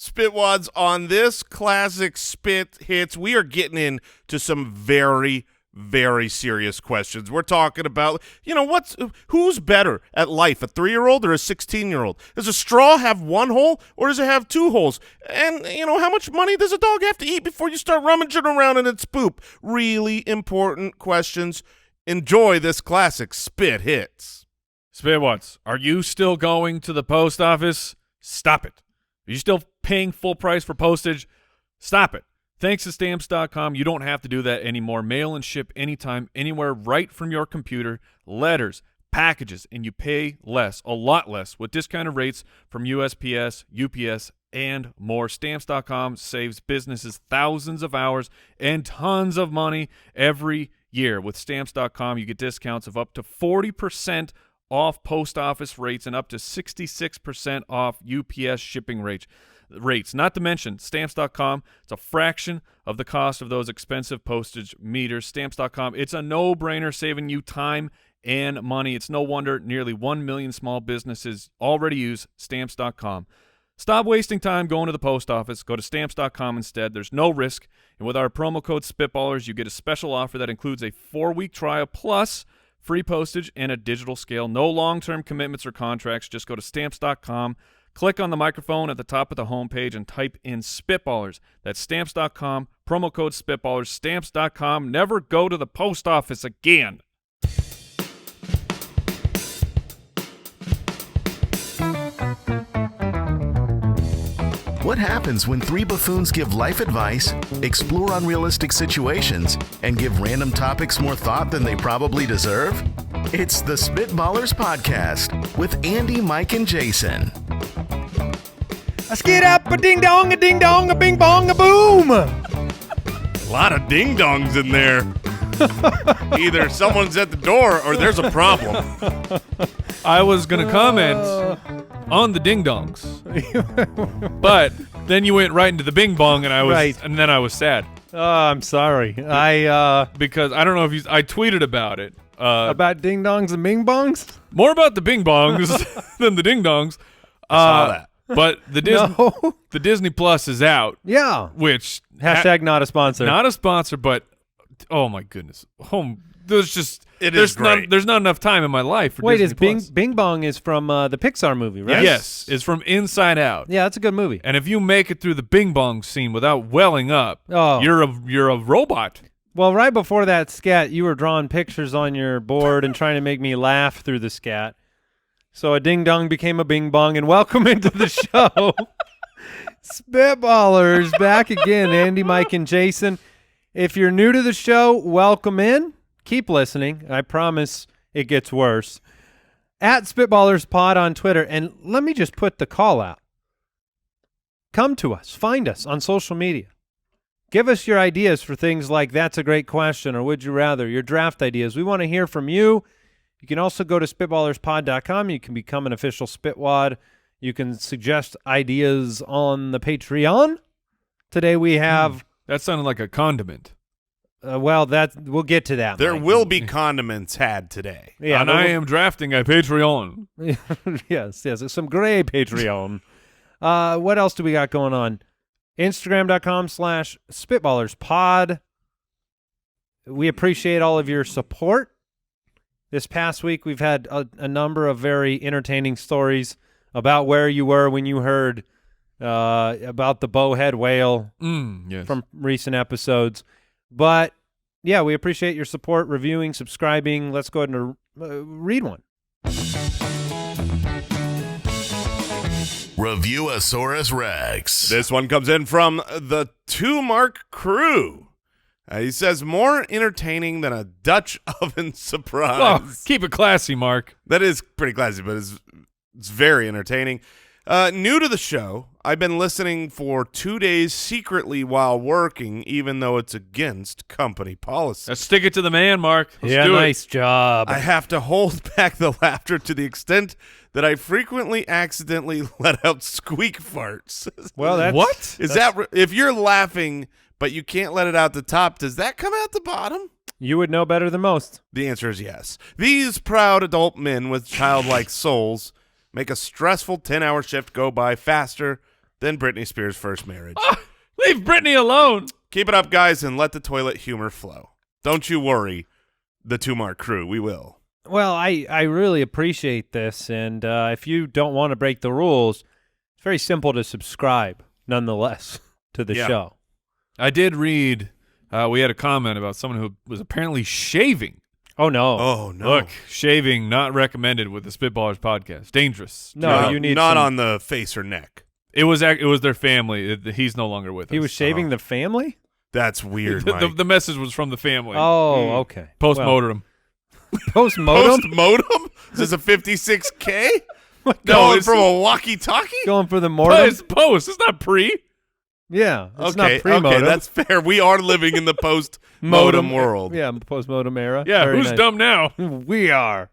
Spitwads, on this classic Spit Hits, we are getting into some very, very serious questions. We're talking about, who's better at life, a 3-year-old or a 16-year-old? Does a straw have one hole or does it have 2 holes? And, how much money does a dog have to eat before you start rummaging around in its poop? Really important questions. Enjoy this classic Spit Hits. Spitwads, are you still going to the post office? Stop it. Are you still paying full price for postage? Stop it. Thanks to Stamps.com, you don't have to do that anymore. Mail and ship anytime, anywhere, right from your computer. Letters, packages, and you pay less, a lot less, with discounted rates from USPS, UPS, and more. Stamps.com saves businesses thousands of hours and tons of money every year. With Stamps.com, you get discounts of up to 40% off post office rates and up to 66% off UPS shipping rates. Not to mention, Stamps.com, it's a fraction of the cost of those expensive postage meters. Stamps.com, it's a no-brainer, saving you time and money. It's no wonder nearly 1 million small businesses already use Stamps.com. Stop wasting time going to the post office. Go to Stamps.com instead. There's no risk. And with our promo code Spitballers, you get a special offer that includes a 4-week trial plus free postage and a digital scale. No long-term commitments or contracts. Just go to Stamps.com, click on the microphone at the top of the homepage, and type in Spitballers. That's Stamps.com, promo code Spitballers, Stamps.com. Never go to the post office again. What happens when 3 buffoons give life advice, explore unrealistic situations, and give random topics more thought than they probably deserve? It's the Spitballers Podcast with Andy, Mike, and Jason. A skid up, a ding dong, a bing bong, a boom. A lot of ding-dongs in there. Either someone's at the door or there's a problem. I was going to comment on the ding-dongs, but then you went right into the bing-bong, and then I was sad. Oh, I'm sorry. Because I don't know if I tweeted about it. About ding dongs and bing bongs? More about the bing bongs than the ding dongs. I saw that. But the Disney Plus is out. Yeah. Which hashtag not a sponsor. Not a sponsor, but oh my goodness. There's not enough time in my life for Disney Plus. Bing Bong is from the Pixar movie, right? Yes, it's from Inside Out. Yeah, that's a good movie. And if you make it through the Bing Bong scene without welling up, you're a robot. Well, right before that scat, you were drawing pictures on your board and trying to make me laugh through the scat. So a ding dong became a bing bong, and welcome into the show. Spitballers back again, Andy, Mike, and Jason. If you're new to the show, welcome in. Keep listening. I promise it gets worse. At Spitballers Pod on Twitter, and let me just put the call out. Come to us. Find us on social media. Give us your ideas for things like That's a Great Question or Would You Rather, your draft ideas. We want to hear from you. You can also go to SpitballersPod.com. You can become an official Spitwad. You can suggest ideas on the Patreon. Today we have... That sounded like a condiment. We'll get to that. There Mike. will be condiments had today. Yeah, and I am drafting a Patreon. yes, some gray Patreon. What else do we got going on? Instagram.com/SpitballersPod. We appreciate all of your support. This past week, we've had a number of very entertaining stories about where you were when you heard about the bowhead whale from recent episodes. But, yeah, we appreciate your support, reviewing, subscribing. Let's go ahead and read one. Reviewasaurus Rex. This one comes in from the 2-Mark Crew. He says, more entertaining than a Dutch oven surprise. Oh, keep it classy, Mark. That is pretty classy, but it's very entertaining. New to the show, I've been listening for 2 days secretly while working, even though it's against company policy. Let's stick it to the man, Mark. Let's do nice job. I have to hold back the laughter to the extent that I frequently accidentally let out squeak farts. Well, that's... What? If you're laughing but you can't let it out the top, does that come out the bottom? You would know better than most. The answer is yes. These proud adult men with childlike souls make a stressful 10-hour shift go by faster then Britney Spears' first marriage. Leave Britney alone. Keep it up, guys, and let the toilet humor flow. Don't you worry, the Two-Mark crew. We will. Well, I really appreciate this, and if you don't want to break the rules, it's very simple to subscribe, nonetheless, to the show. I did read, we had a comment about someone who was apparently shaving. Oh, no. Oh, no. Look, shaving not recommended with the Spitballers podcast. Dangerous. No, you need not some- on the face or neck. It was their family. He's no longer with us. He was shaving the family? That's weird, Mike. The message was from the family. Oh, okay. Post-mortem. Post-mortem? Post-modem? Is this a 56K? No, Going it's from a walkie-talkie? Going for the mortem? It's post. It's not pre. Yeah, it's Okay, not pre-modem. okay, that's fair. We are living in the post-modem world. Yeah, post-modem era. Yeah, Very who's nice. dumb now? We are.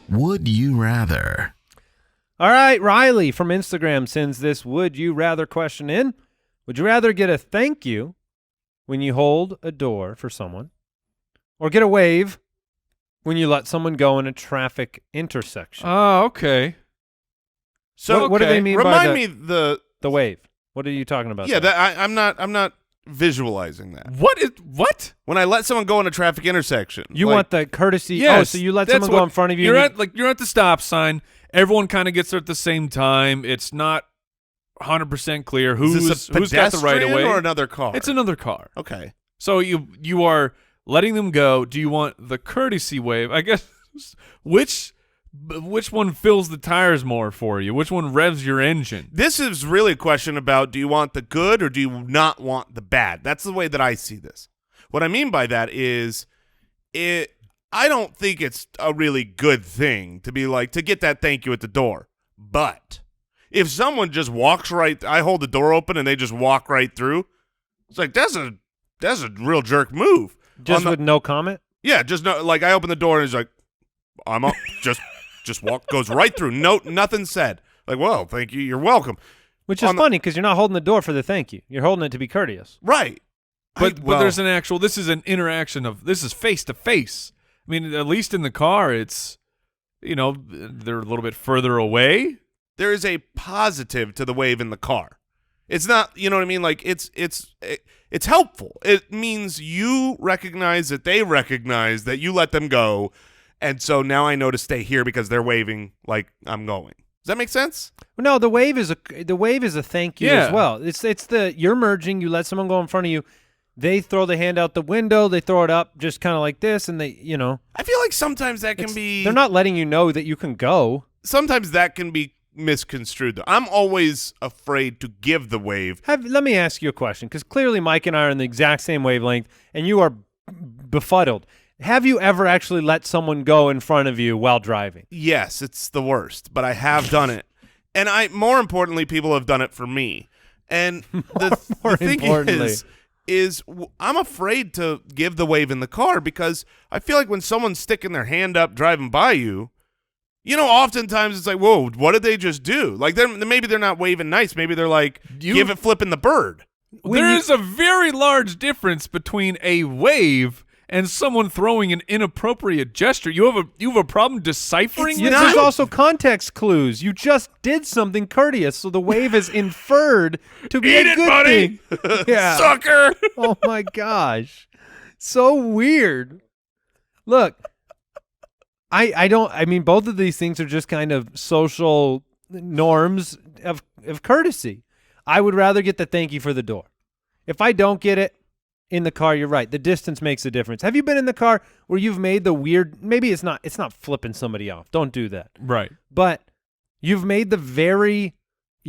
Would you rather? All right, Riley from Instagram sends this would you rather question in. Would you rather get a thank you when you hold a door for someone or get a wave when you let someone go in a traffic intersection? Oh, okay. So What do they mean by remind the- me the wave. What are you talking about? yeah. there? I'm not visualizing that. What? When I let someone go in a traffic intersection, You like, want the courtesy. Yes, Oh, so you let that's someone go what- in front of you. You're and you're at the stop sign. Everyone kind of gets there at the same time. It's not 100% clear is who's this a got the right of pedestrian way or another car? It's another car. Okay. So you are letting them go. Do you want the courtesy wave? I guess which one fills the tires more for you? Which one revs your engine? This is really a question about do you want the good or do you not want the bad? That's the way that I see this. What I mean by that is I don't think it's a really good thing to be like to get that thank you at the door. But if someone just walks right, I hold the door open and they just walk right through, it's like that's a real jerk move. just with no comment. Yeah, just no, like I open the door and he's like, I'm up, just walk, goes right through. No, nothing said. Like, well, thank you, you're welcome. Which is On the- funny because you're not holding the door for the thank you. You're holding it to be courteous. Right. But there's an actual. This is an interaction of. This is face to face. I mean, at least in the car, it's they're a little bit further away. there is a positive to the wave in the car. It's not, you know what I mean? Like it's helpful. It means you recognize that they recognize that you let them go, and so now I know to stay here because they're waving like I'm going. Does that make sense? No, the wave is a thank you Yeah. as well. It's you're merging. You let someone go in front of you. They throw the hand out the window. They throw it up just kind of like this, and they, I feel like sometimes that can be. They're not letting you know that you can go. Sometimes that can be misconstrued. Though. I'm always afraid to give the wave. Let me ask you a question, because clearly Mike and I are in the exact same wavelength, and you are befuddled. Have you ever actually let someone go in front of you while driving? Yes, it's the worst, but I have done it. And more importantly, people have done it for me. And the thing importantly. I'm afraid to give the wave in the car because I feel like when someone's sticking their hand up driving by you, oftentimes it's like, whoa, what did they just do? Like maybe they're not waving nice. Maybe they're like, give it flipping the bird. There is a very large difference between a wave and someone throwing an inappropriate gesture. You have a problem deciphering Yeah, this? there's also context clues. You just did something courteous, so the wave is inferred to be Eat a it, good buddy. thing. Yeah. Sucker. Oh my gosh. So weird. Look, I mean both of these things are just kind of social norms of courtesy. I would rather get the thank you for the door. If I don't get it in the car, you're right. The distance makes a difference. Have you been in the car where you've made the weird, maybe it's not flipping somebody off. Don't do that. Right. But you've made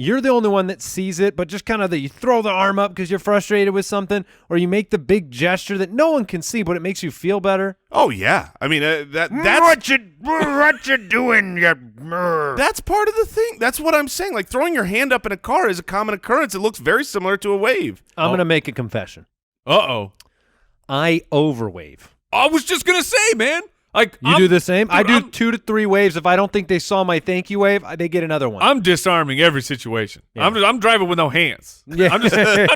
you're the only one that sees it, but just kind of you throw the arm up because you're frustrated with something, or you make the big gesture that no one can see, but it makes you feel better. Oh yeah, I mean that's what you doing? That's part of the thing. That's what I'm saying. Like throwing your hand up in a car is a common occurrence. It looks very similar to a wave. I'm going to make a confession. Uh-oh. I overwave. I was just going to say, man. Like You do the same? dude, I do I'm- 2 to 3 waves. If I don't think they saw my thank you wave, they get another one. I'm disarming every situation. Yeah. I'm driving with no hands. Yeah. I'm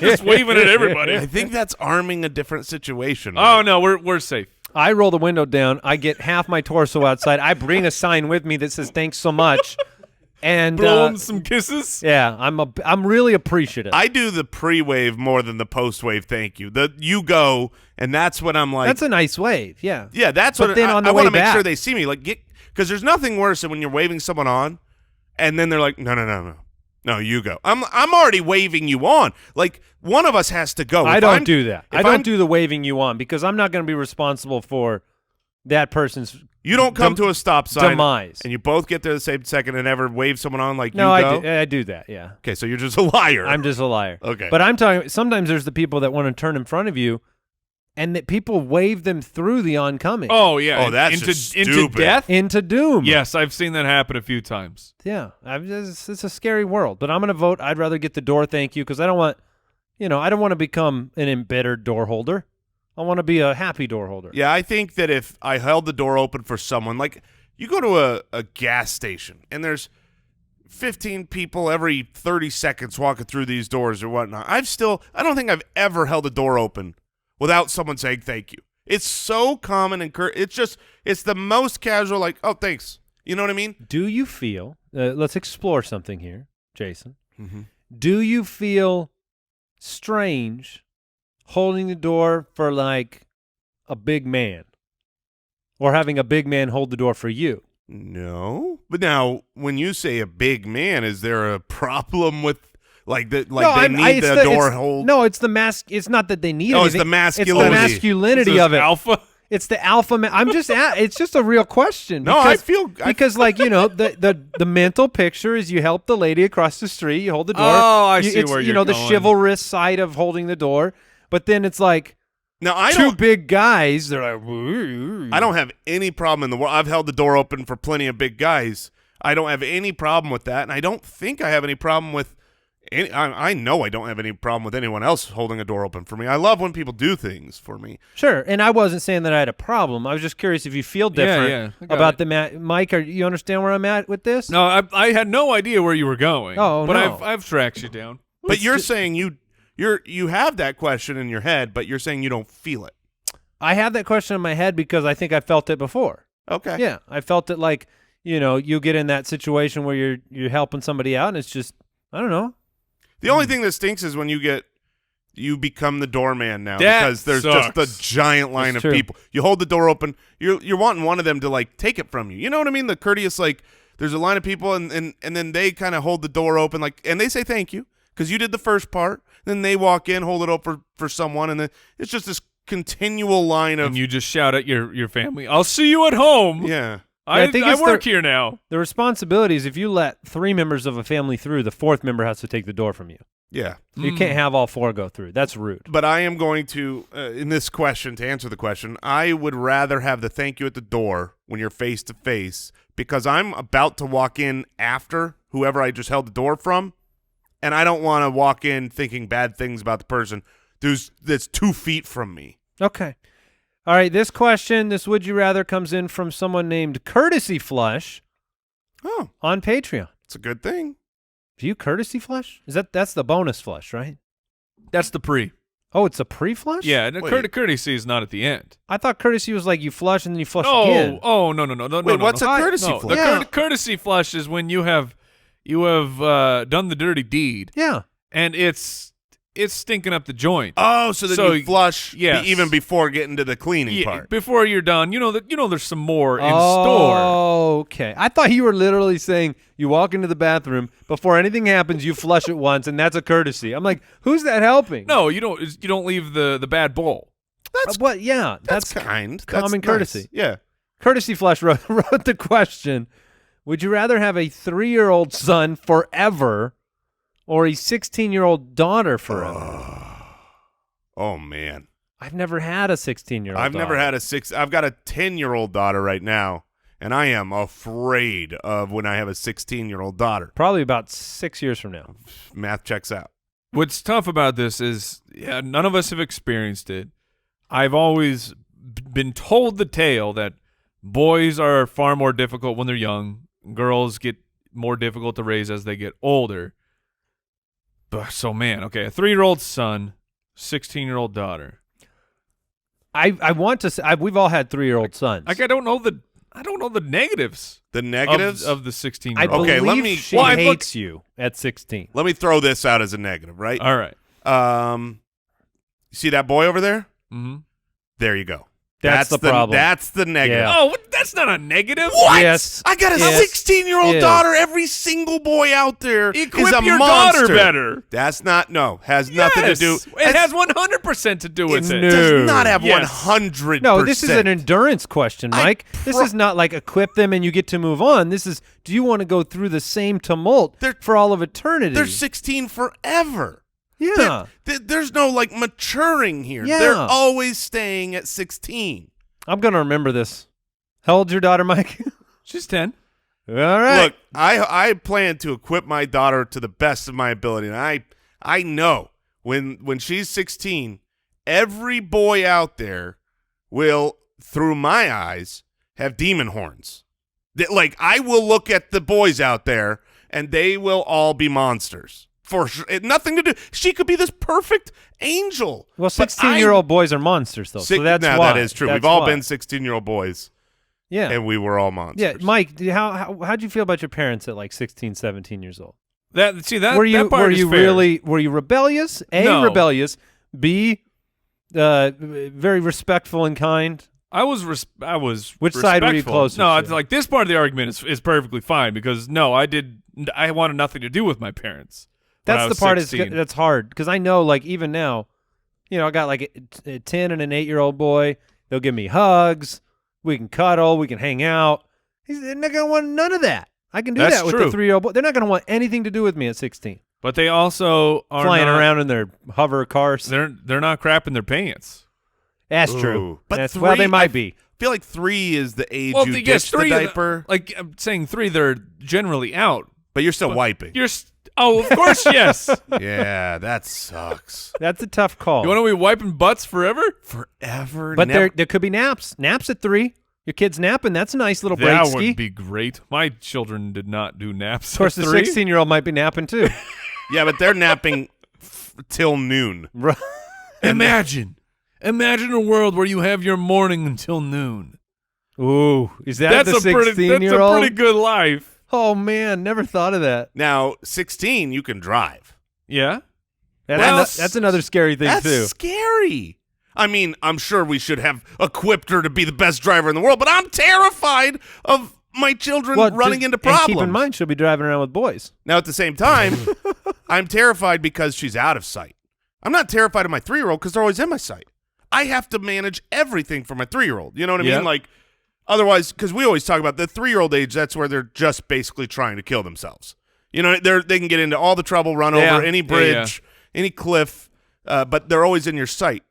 just waving at everybody. I think that's arming a different situation. Oh no, we're safe. I roll the window down. I get half my torso outside. I bring a sign with me that says "Thanks so much," and Blow him some kisses. yeah, I'm really appreciative. I do the pre-wave more than the post-wave thank you. You go, and that's when I'm like, That's a nice wave. Yeah. yeah, that's But what then on the I want way to make back- sure they see me. Like, because there's nothing worse than when you're waving someone on, and then they're like, no, you go. I'm already waving you on. Like, one of us has to go. I If don't I'm- do that. if I don't I'm- do the waving you on because I'm not going to be responsible for that person's You don't come to a stop sign demise. and you both get there the same second and ever wave someone on like No, you go. I do that. Yeah. Okay, so you're just a liar. I'm just a liar. Okay. But I'm talking. Sometimes there's the people that want to turn in front of you, and that people wave them through the oncoming Oh yeah. Oh, that's into just into stupid. death. into doom. Yes, I've seen that happen a few times. Yeah. It's a scary world. But I'm going to vote. I'd rather get the door thank you because I don't want, I don't want to become an embittered door holder. I want to be a happy door holder. Yeah, I think that if I held the door open for someone, like you go to a gas station and there's 15 people every 30 seconds walking through these doors or whatnot. I don't think I've ever held a door open without someone saying thank you. It's so common and it's the most casual, like, oh, thanks. You know what I mean? Do you feel? Let's explore something here, Jason. Mm-hmm. Do you feel strange holding the door for like a big man, or having a big man hold the door for you? No, but now when you say a big man, is there a problem with like that? Like No, they I'm- need it's the door hold? No, it's the mask. It's not that they need. Oh, it's anything. the masculinity. It's the masculinity This is of it. alpha. It's the alpha. I'm just. It's just a real question. No, I feel because like the mental picture is you help the lady across the street, you hold the door. Oh, I see it's, where you you're know the going. chivalrous side of holding the door, but then it's like now I two don't. big guys. They're like, "Woo." I don't have any problem in the world. I've held the door open for plenty of big guys. I don't have any problem with that, and I don't think I have any problem with. I know I don't have any problem with anyone else holding a door open for me. I love when people do things for me. Sure, and I wasn't saying that I had a problem. I was just curious if you feel different yeah, I got about it. the Mike. You understand where I'm at with this? No, I had no idea where you were going. Oh, but no. I've tracked you down. But you're saying you have that question in your head, but you're saying you don't feel it. I have that question in my head because I think I felt it before. Okay. Yeah, I felt it like you get in that situation where you're helping somebody out, and it's just I don't know. The only thing that stinks is when you become the doorman now That because there's sucks. just a giant line That's of true. people. You hold the door open. You're wanting one of them to like take it from you. You know what I mean? The courteous like there's a line of people and then they kind of hold the door open like and they say thank you because you did the first part. Then they walk in, hold it open for someone, and then it's just this continual line of And you just shout at your family, "I'll see you at home." yeah. I I think it's work here now. The responsibility is if you let 3 members of a family through, the 4th member has to take the door from you. Yeah. So you can't have all 4 go through. That's rude. But I am going to, in this question, to answer the question, I would rather have the thank you at the door when you're face to face because I'm about to walk in after whoever I just held the door from, and I don't want to walk in thinking bad things about the person that's 2 feet from me. Okay. All right, this question, this Would You Rather, comes in from someone named Courtesy Flush Oh, on Patreon. it's a good thing. Do you courtesy flush? That's the bonus flush, right? That's the pre. Oh, it's a pre-flush? Yeah, and Wait. courtesy is not at the end. I thought courtesy was like you flush and then you flush again. No, no. Wait, what's no. a courtesy No, flush? the Yeah. courtesy flush is when you have done the dirty deed, Yeah. and it's stinking up the joint. Oh, so then So, you flush yes. even before getting to the cleaning Yeah, part. before you're done, there's some more in store. Oh, okay. I thought you were literally saying you walk into the bathroom, before anything happens, you flush it once, and that's a courtesy. I'm like, who's that helping? No, you don't leave the bad bowl. That's What? Yeah. that's kind. common That's nice. courtesy. Yeah. Courtesy Flush wrote the question, would you rather have a 3-year-old son forever or a 16-year-old daughter forever? Oh man. I've never had a 16-year-old I've never had I've got a 10-year-old daughter right now, and I am afraid of when I have a 16-year-old daughter. Probably about 6 years from now. Math checks out. What's tough about this is, none of us have experienced it. I've always been told the tale that boys are far more difficult when they're young. Girls get more difficult to raise as they get older. So, man, okay, a 3-year-old son, 16-year-old daughter. I want to say we've all had 3-year-old sons. Like I don't know the negatives. The negatives of the 16. I believe Okay, let me- she Well, I hates you at 16. Let me throw this out as a negative, right? All right. You see that boy over there? Mm-hmm. There you go. That's the problem. That's the negative. Yeah. Oh, that's not a negative. What? Yes. I got a Yes. 16-year-old Yes. daughter. Every single boy out there Equip is a your monster. daughter better. That's not has nothing to do. It has 100% to do with it. No. Does not have Yes. 100%. No, this is an endurance question, Mike. This is not like equip them and you get to move on. This is, do you want to go through the same tumult for all of eternity? They're 16 forever. Yeah. There's no like maturing here. Yeah. They're always staying at 16. I'm going to remember this. How old's your daughter, Mike? She's 10. All right. Look, I plan to equip my daughter to the best of my ability, and I know when she's 16, every boy out there will, through my eyes, have demon horns. Like I will look at the boys out there, and they will all be monsters. For sure. Nothing to do. She could be this perfect angel. Well, but 16-year-old boys are monsters, though. So that's no, why. that is true. That's We've all why. been 16-year-old boys, Yeah. and we were all monsters. Yeah, Mike, how'd you feel about your parents at like 16, 17 years old? That were part is fair. were you rebellious? A, No. rebellious. B, very respectful and kind. I was Which side were you respectful. closer No, to? it's like this part of the argument is perfectly fine because no, I wanted nothing to do with my parents. when I That's was the part 16. that's hard because I know, like, even now, I got like a 10 and an 8-year-old boy. They'll give me hugs. We can cuddle. We can hang out. They're not going to want none of that. I can do That's that with true. the 3-year-old boy. They're not going to want anything to do with me at 16. But they also are Flying not, around in their hover cars. They're not crapping their pants. That's Ooh. true. But Well, they three- might be. I feel like 3 is the age Well, you yes, ditch the 3 diaper, like I'm saying 3, they're generally out. but you're still wiping. Oh, of course, yes. Yeah, that sucks. That's a tough call. You want to be wiping butts forever? Forever. But never. there could be naps. Naps at 3. Your kid's napping. That's a nice little break That ski. would be great. My children did not do naps. Of course, the at 3. 16-year-old might be napping too. Yeah, but they're napping till noon. Right. Imagine a world where you have your morning until noon. Ooh, is that That's the a pretty 16-year-old? good life. Oh man, never thought of that. Now, 16, you can drive. Yeah. That's another scary thing That's too. scary. I mean, I'm sure we should have equipped her to be the best driver in the world, but I'm terrified of my children running into problems. And keep in mind, she'll be driving around with boys. Now, at the same time, I'm terrified because she's out of sight. I'm not terrified of my 3-year-old because they're always in my sight. I have to manage everything for my 3-year-old. You know what I Yeah. mean? Like, otherwise, because we always talk about the 3-year-old age, that's where they're just basically trying to kill themselves. You know, they can get into all the trouble, run Yeah. over any Yeah, bridge, any cliff, but they're always in your sight.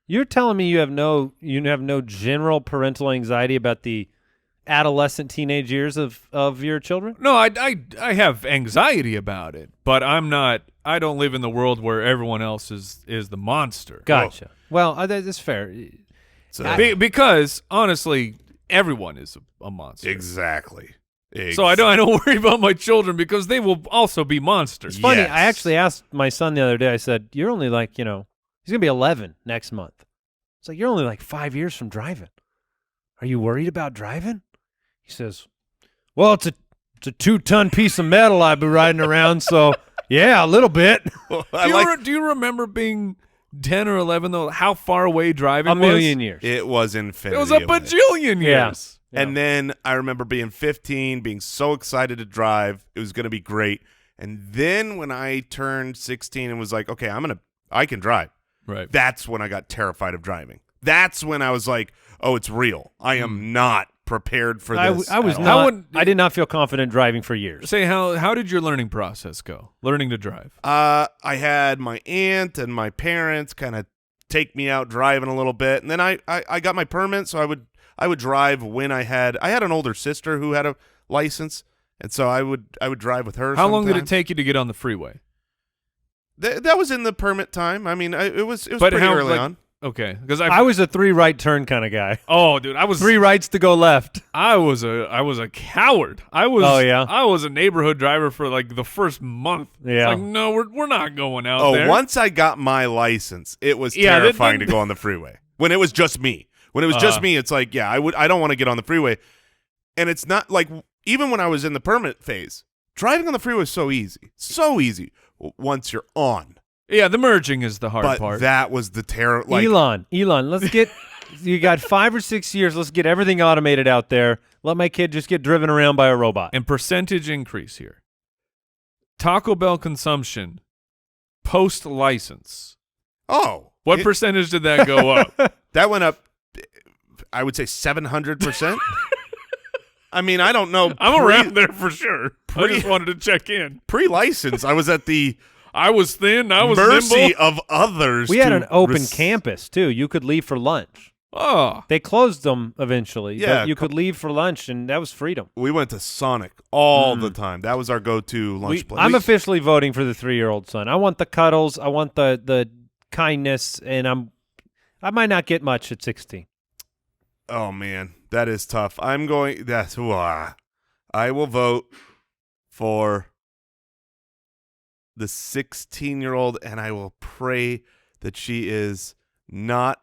You're telling me you have no general parental anxiety about the adolescent teenage years of your children? No, I have anxiety about it, but I don't live in the world where everyone else is the monster. Gotcha. Well, that's fair. So, Because honestly, everyone is a monster. exactly. So I don't worry about my children because they will also be monsters. It's funny. Yes. I actually asked my son the other day. I said, "You're only like, he's gonna be 11 next month." It's like, "You're only like 5 years from driving. Are you worried about driving?" He says, "Well, it's a 2-ton piece of metal I've been riding around, so yeah, a little bit." Do you remember being 10 or 11 though? How far away driving A million years. It was infinity. It was a away. bajillion years. Yeah. And then I remember being 15, being so excited to drive. It was going to be great. And then when I turned 16 and was like, okay, I can drive. Right. That's when I got terrified of driving. That's when I was like, oh, it's real. I am not prepared for this. I was at all. not. I did not feel confident driving for years. Say how did your learning process go? Learning to drive. I had my aunt and my parents kind of take me out driving a little bit, and then I got my permit, so I would drive when I had an older sister who had a license, and so I would drive with her. How long did it sometimes. take you to get on the freeway? That was in the permit time. I mean, it was But pretty how, early like- on. Okay, because I was a 3 right turn kind of guy. Oh, dude, I was 3 rights to go left. I was a coward. I was. Oh, yeah? I was a neighborhood driver for like the first month. Yeah. It's like, no, we're not going out Oh, there. once I got my license, it was Yeah, terrifying to go on the freeway. When it was just me. When it was just me, it's like, yeah, I don't want to get on the freeway. And it's not like, even when I was in the permit phase, driving on the freeway is so easy. So easy once you're on. Yeah, the merging is the hard But part. that was the terror. Like, Elon, let's get you got 5 or 6 years. Let's get everything automated out there. Let my kid just get driven around by a robot. And percentage increase here. Taco Bell consumption post-license. oh. What percentage did that go up? That went up, I would say 700%. I mean, I don't know. I'm around there for sure. I just wanted to check in. Pre-license, I was at the I was thin. I was mercy nimble. of others. We had to an open campus too. You could leave for lunch. Oh. They closed them eventually. Yeah, but you could leave for lunch, and that was freedom. We went to Sonic all the time. That was our go-to lunch place. I'm officially voting for the 3-year-old son. I want the cuddles. I want the kindness, and I might not get much at 16. Oh man, that is tough. I will vote for the 16-year-old, and I will pray that she is not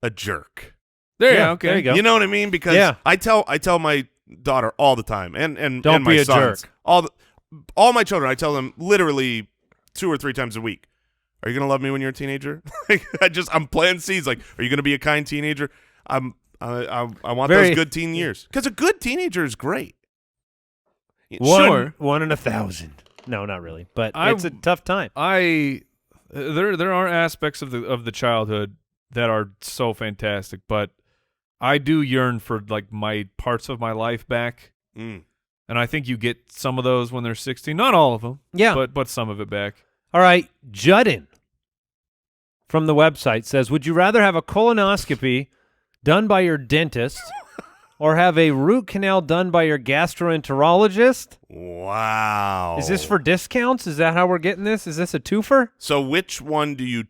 a jerk. There you go. You know what I mean? Because I tell my daughter all the time, and Don't my be a sons, jerk. all my children, I tell them literally 2 or 3 times a week. Are you gonna love me when you're a teenager? I'm planting seeds. Like, are you gonna be a kind teenager? I want those good teen years, because a good teenager is great. Sure. 1 in 1,000. No, not really, but it's a tough time. There are aspects of the childhood that are so fantastic, but I do yearn for like my parts of my life back. And I think you get some of those when they're 16. Not all of them. Yeah. But some of it back. All right, Juddin from the website says, would you rather have a colonoscopy done by your dentist or have a root canal done by your gastroenterologist? Wow. Is this for discounts? Is that how we're getting this? Is this a twofer? So which one do you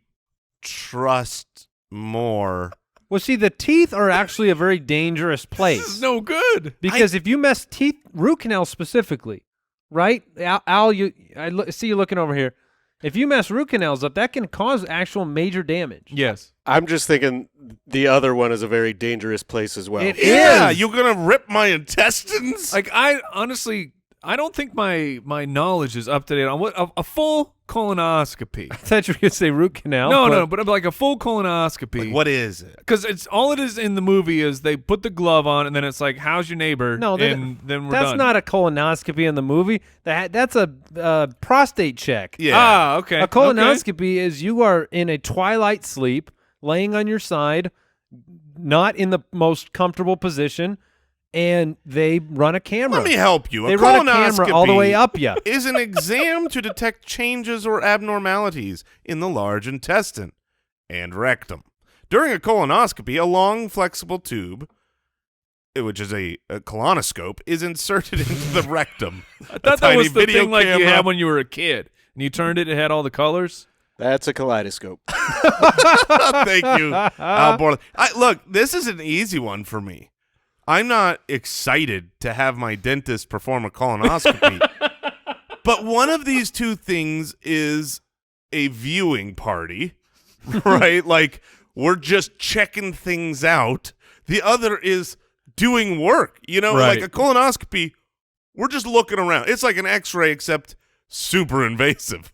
trust more? Well, see, the teeth are actually a very dangerous place. This is no good. Because if you mess teeth, root canal specifically, right? Al, see you looking over here. If you mess root canals up, that can cause actual major damage. Yes. I'm just thinking the other one is a very dangerous place as well. It Yeah, is. you're gonna rip my intestines. Like, I honestly, I don't think my knowledge is up to date on what a full colonoscopy. I thought you were going to say root canal. No, but like a full colonoscopy. Like, what is it? Because it's all it is in the movie is they put the glove on and then it's like, how's your neighbor? No, and then we're that's done. not a colonoscopy in the movie. That's a prostate check. Yeah. Ah, okay. A colonoscopy is you are in a twilight sleep, laying on your side, not in the most comfortable position, and they run a camera. Let me help you. They A run a camera colonoscopy all the way up you. is an exam to detect changes or abnormalities in the large intestine and rectum. During a colonoscopy, a long, flexible tube, which is a colonoscope, is inserted into the rectum. I thought that tiny was the video thing like you camera. had when you were a kid. And you turned it had all the colors. That's a kaleidoscope. Thank you, Al Borland. Look, this is an easy one for me. I'm not excited to have my dentist perform a colonoscopy, but one of these two things is a viewing party, right? Like, we're just checking things out. The other is doing work. You know, Right. like a colonoscopy, we're just looking around. It's like an x-ray except super invasive.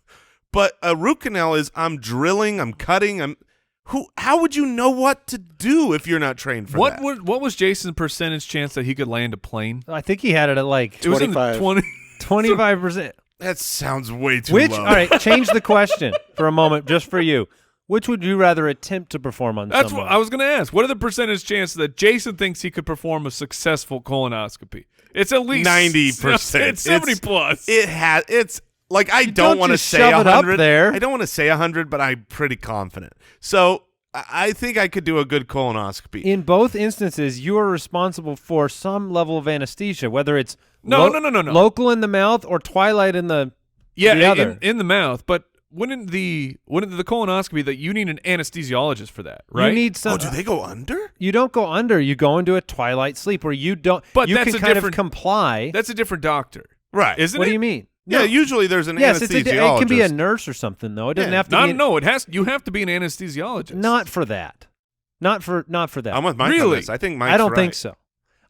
But a root canal is I'm drilling, I'm cutting, how would you know what to do if you're not trained for that? What was Jason's percentage chance that he could land a plane? I think he had it at like It was in the 25. 25%. That sounds way too Which, low. all right, change the question for a moment just for you. Which would you rather attempt to perform on That's someone? what I was going to ask. What are the percentage chances that Jason thinks he could perform a successful colonoscopy? It's at least 90%. It's 70 plus. It's like I don't don't want to just say shove it up 100. there. I don't want to say 100, but I'm pretty confident. So I think I could do a good colonoscopy. In both instances, you are responsible for some level of anesthesia, whether it's No. local in the mouth or twilight in the Yeah, the other. in the mouth. But wouldn't the colonoscopy that you need an anesthesiologist for that, right? You need some. Oh, do they go under? You don't go under. You go into a twilight sleep where you don't. But you that's can a kind of different- comply. That's a different doctor, Right. isn't What it? do you mean? Yeah, No. usually there's an Yes, anesthesiologist. it can be a nurse or something though. It doesn't Yeah. have to be. No, it has. You have to be an anesthesiologist. Not for that. Not for that. I'm with Mike on Really? this. I think Mike's I don't right. think so.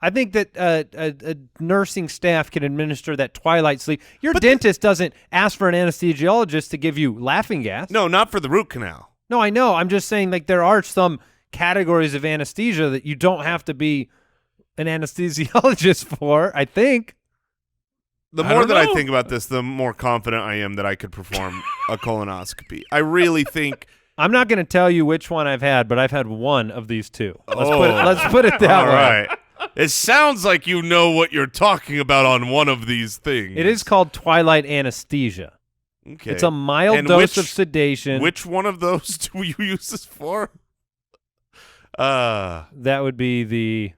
I think that a nursing staff can administer that twilight sleep. Your dentist doesn't ask for an anesthesiologist to give you laughing gas. No, not for the root canal. No, I know. I'm just saying, like, there are some categories of anesthesia that you don't have to be an anesthesiologist for, I think. The I more don't that I know. think about this, the more confident I am that I could perform a colonoscopy. I really think. I'm not going to tell you which one I've had, but I've had one of these two. Oh. Let's put it that All way. right. It sounds like you know what you're talking about on one of these things. It is called Twilight Anesthesia. Okay. It's a mild And dose which- of sedation. Which one of those do you use this for? That would be the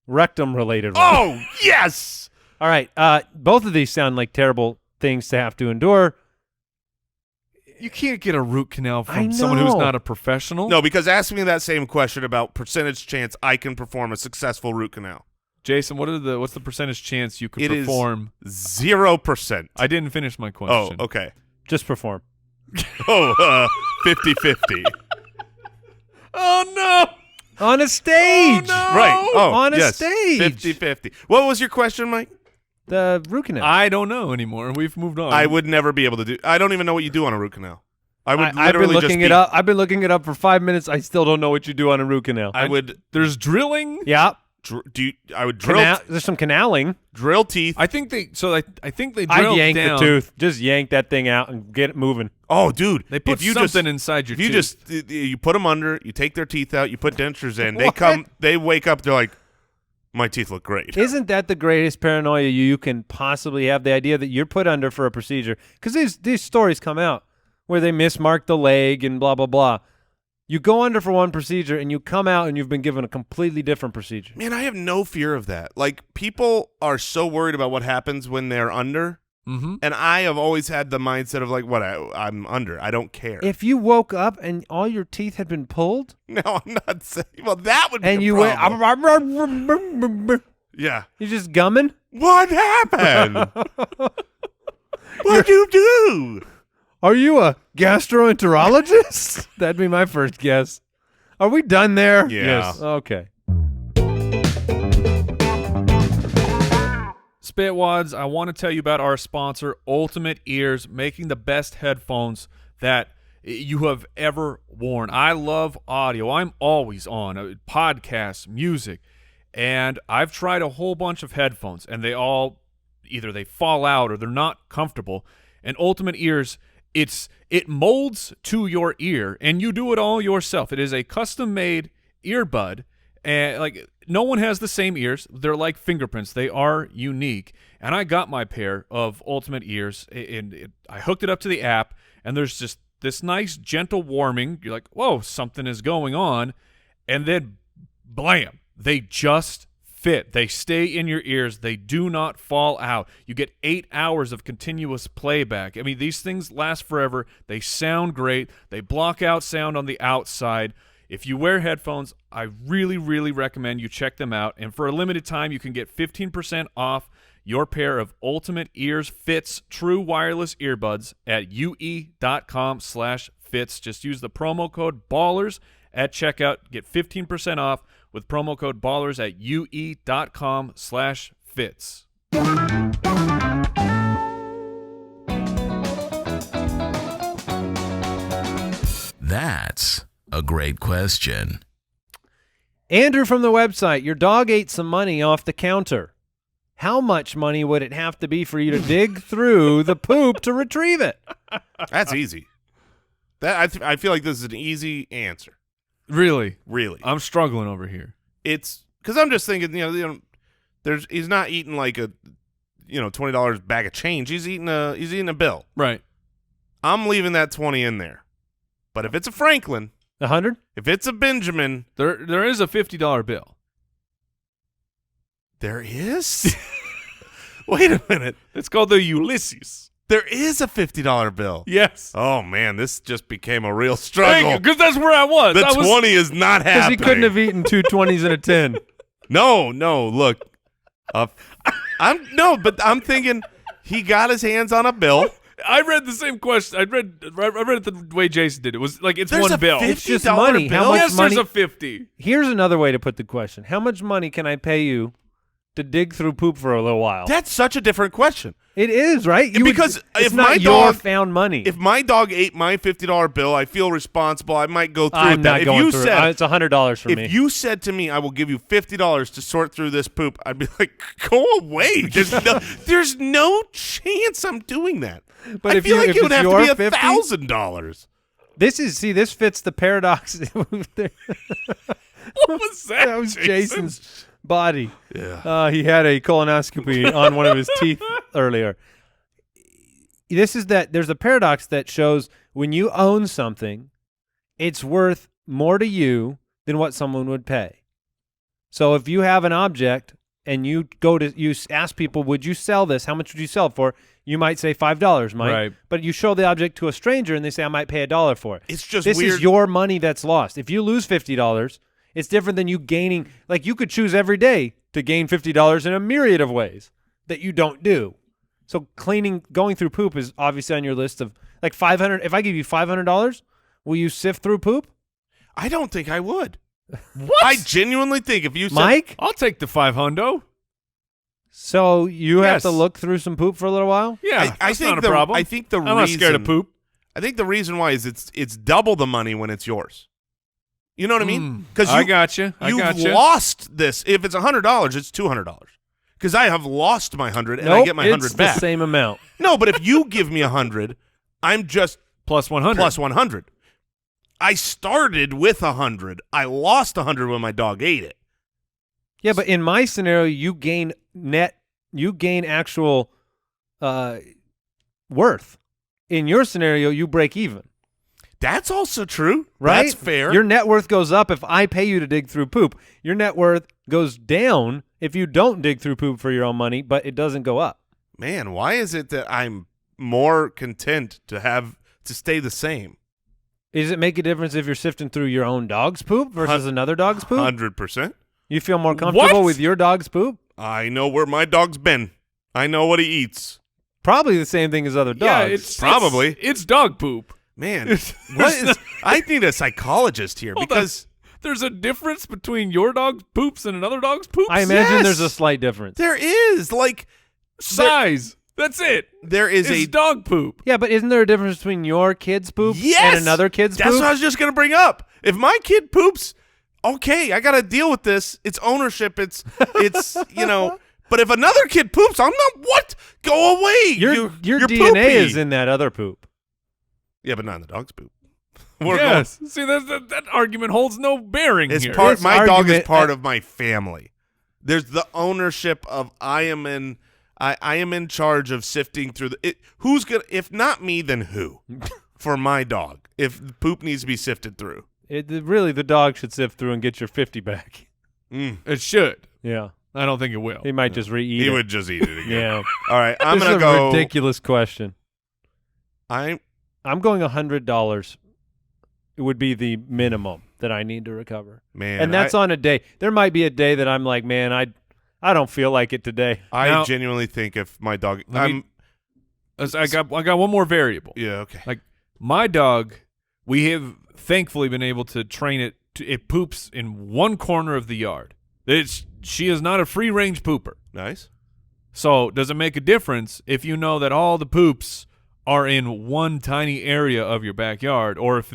rectum-related one. Oh, yes! All right. Both of these sound like terrible things to have to endure. You can't get a root canal I from someone who's know. not a professional. No, because ask me that same question about percentage chance I can perform a successful root canal. Jason, what's the percentage chance you could It is perform? 0%. I didn't finish my Oh, question. okay. Just perform. Oh, 50-50. Oh no! On a stage. Right. Oh, On a yes. stage. 50-50. What was your question, Mike? The root canal. I don't know anymore. We've moved on. I would never be able to do. I don't even know what you do on a root canal. I would I've been literally looking just it up. I've been looking it up for 5 minutes. I still don't know what you do on a root canal. I would. There's drilling. Yeah. I would drill There's some canaling. drill teeth. I think they drill I'd yank down. the tooth. Just yank that thing out and get it moving. Oh, dude! They put if you something just, inside your if you tooth. just you put them under, you take their teeth out, you put dentures in. What? They wake up. They're like, my teeth look great. Isn't that the greatest paranoia you can possibly have? The idea that you're put under for a procedure, because these stories come out where they mismark the leg and blah blah blah. You go under for one procedure and you come out and you've been given a completely different procedure. Man, I have no fear of that. Like, people are so worried about what happens when they're under, Mm-hmm. and I have always had the mindset of like, what? I'm under. I don't care. If you woke up and all your teeth had been pulled, no, I'm not saying. Well, that would be and a you problem. went, Yeah. you're just gumming. What happened? What'd you do? Are you a gastroenterologist? That'd be my first guess. Are we done there? Yeah. Yes. Okay. Spitwads, I want to tell you about our sponsor, Ultimate Ears, making the best headphones that you have ever worn. I love audio. I'm always on podcasts, music, and I've tried a whole bunch of headphones, and they all either they fall out or they're not comfortable. And Ultimate Ears, it molds to your ear, and you do it all yourself. It is a custom-made earbud, and like no one has the same ears. They're like fingerprints. They are unique. And I got my pair of Ultimate Ears, and I hooked it up to the app, and there's just this nice gentle warming. You're like, whoa, something is going on, and then blam, they just fit. They stay in your ears. They do not fall out. You get 8 hours of continuous playback. I mean, these things last forever. They sound great. They block out sound on the outside. If you wear headphones, I really, really recommend you check them out. And for a limited time, you can get 15% off your pair of Ultimate Ears Fits True Wireless Earbuds at ue.com/fits. Just use the promo code BALLERS at checkout. Get 15% off with promo code BALLERS at ue.com/fits. That's a great question. Andrew from the website, your dog ate some money off the counter. How much money would it have to be for you to dig through the poop to retrieve it? That's easy. I feel like this is an easy answer. Really? Really. I'm struggling over here. It's because I'm just thinking, he's not eating like a, $20 bag of change. He's eating a bill. Right. I'm leaving that 20 in there. But if it's a Franklin, 100? if it's a Benjamin, There is a $50 bill. there is. Wait a minute. It's called the Ulysses. There is a $50 bill. Yes. Oh man, this just became a real struggle. Because that's where I was. The I was 20 is not Because happening. he couldn't have eaten 2 20s and a 10. No, look. I'm thinking he got his hands on a bill. I read the same question. I read it the way Jason did. It was like it's There's one a bill. It's just $50 money. How bill? much Yes, money? there's a 50. Here's another way to put the question: how much money can I pay you to dig through poop for a little while? That's such a different question. It is, right? Because it's if not my your dog- found money. If my dog ate my $50 bill, I feel responsible. I might go through I'm with that. not If going you through said, it. It's $100 for me. If you said to me, I will give you $50 to sort through this poop, I'd be like, go away. There's no chance I'm doing that. But I if feel you- like if it would it's have your to be 50? $1,000. This fits the paradox. What was that? That was Jason? Jason's body. Yeah. He had a colonoscopy on one of his teeth earlier. There's a paradox that shows when you own something, it's worth more to you than what someone would pay. So if you have an object and you ask people, would you sell this? How much would you sell it for? You might say $5, Mike. Right. But you show the object to a stranger and they say, I might pay $1 for it. It's just This weird. is your money that's lost. If you lose $50, it's different than you gaining. Like you could choose every day to gain $50 in a myriad of ways that you don't do. So going through poop is obviously on your list of like $500. If I give you $500, will you sift through poop? I don't think I would. What? I genuinely think if you said, Mike? I'll take the $500. So you have Yes. to look through some poop for a little while? Yeah, I that's think not a the problem. I think the I'm not scared of poop. I think the reason why is it's double the money when it's yours. You know what I mean? Because I got you. You've lost this. If it's $100, it's $200. Because I have lost my 100 and I Nope, get my 100 it's back. the same amount. No, but if you give me 100, I'm just Plus 100. plus 100. I started with 100. I lost 100 when my dog ate it. Yeah, but in my scenario, you gain actual worth. In your scenario, you break even. That's also true. Right? That's fair. Your net worth goes up if I pay you to dig through poop. Your net worth goes down if you don't dig through poop for your own money, but it doesn't go up. Man, why is it that I'm more content to stay the same? Does it make a difference if you're sifting through your own dog's poop versus another dog's poop? 100%. You feel more comfortable What? with your dog's poop? I know where my dog's been. I know what he eats. Probably the same thing as other dogs. Yeah, it's Probably. It's dog poop. Man, what is? I need a psychologist here Hold because There's a difference between your dog's poops and another dog's poops? I imagine Yes. there's a slight difference. there is Size. That's it. there is It's a dog poop. Yeah, but isn't there a difference between your kid's poop yes and another kid's That's poop? what I was just gonna bring up. If my kid poops, okay, I gotta deal with this. It's ownership. It's But if another kid poops, I'm not. What? Go away. Your You're DNA poopy. is in that other poop. Yeah, but not in the dog's poop. Yes. See, that argument holds no bearing It's here. part. This My dog is argument- part of my family. There's the ownership of I am in charge of sifting through who's gonna, if not me, then who? For my dog, if poop needs to be sifted through. Really, the dog should sift through and get your 50 back. It should. Yeah. I don't think it will. He might just reeat He it. would just eat it again. Yeah. All right, I'm This gonna is a go. ridiculous question. I'm going $100. It would be the minimum that I need to recover. man, And that's on a day. There might be a day that I'm like, man, I don't feel like it today. I Now- genuinely think if my dog, Let me- I got one more variable. yeah, okay. Like my dog, we have thankfully been able to train it. It poops in one corner of the yard. She is not a free range pooper. Nice. So does it make a difference if you know that all the poops are in one tiny area of your backyard, or if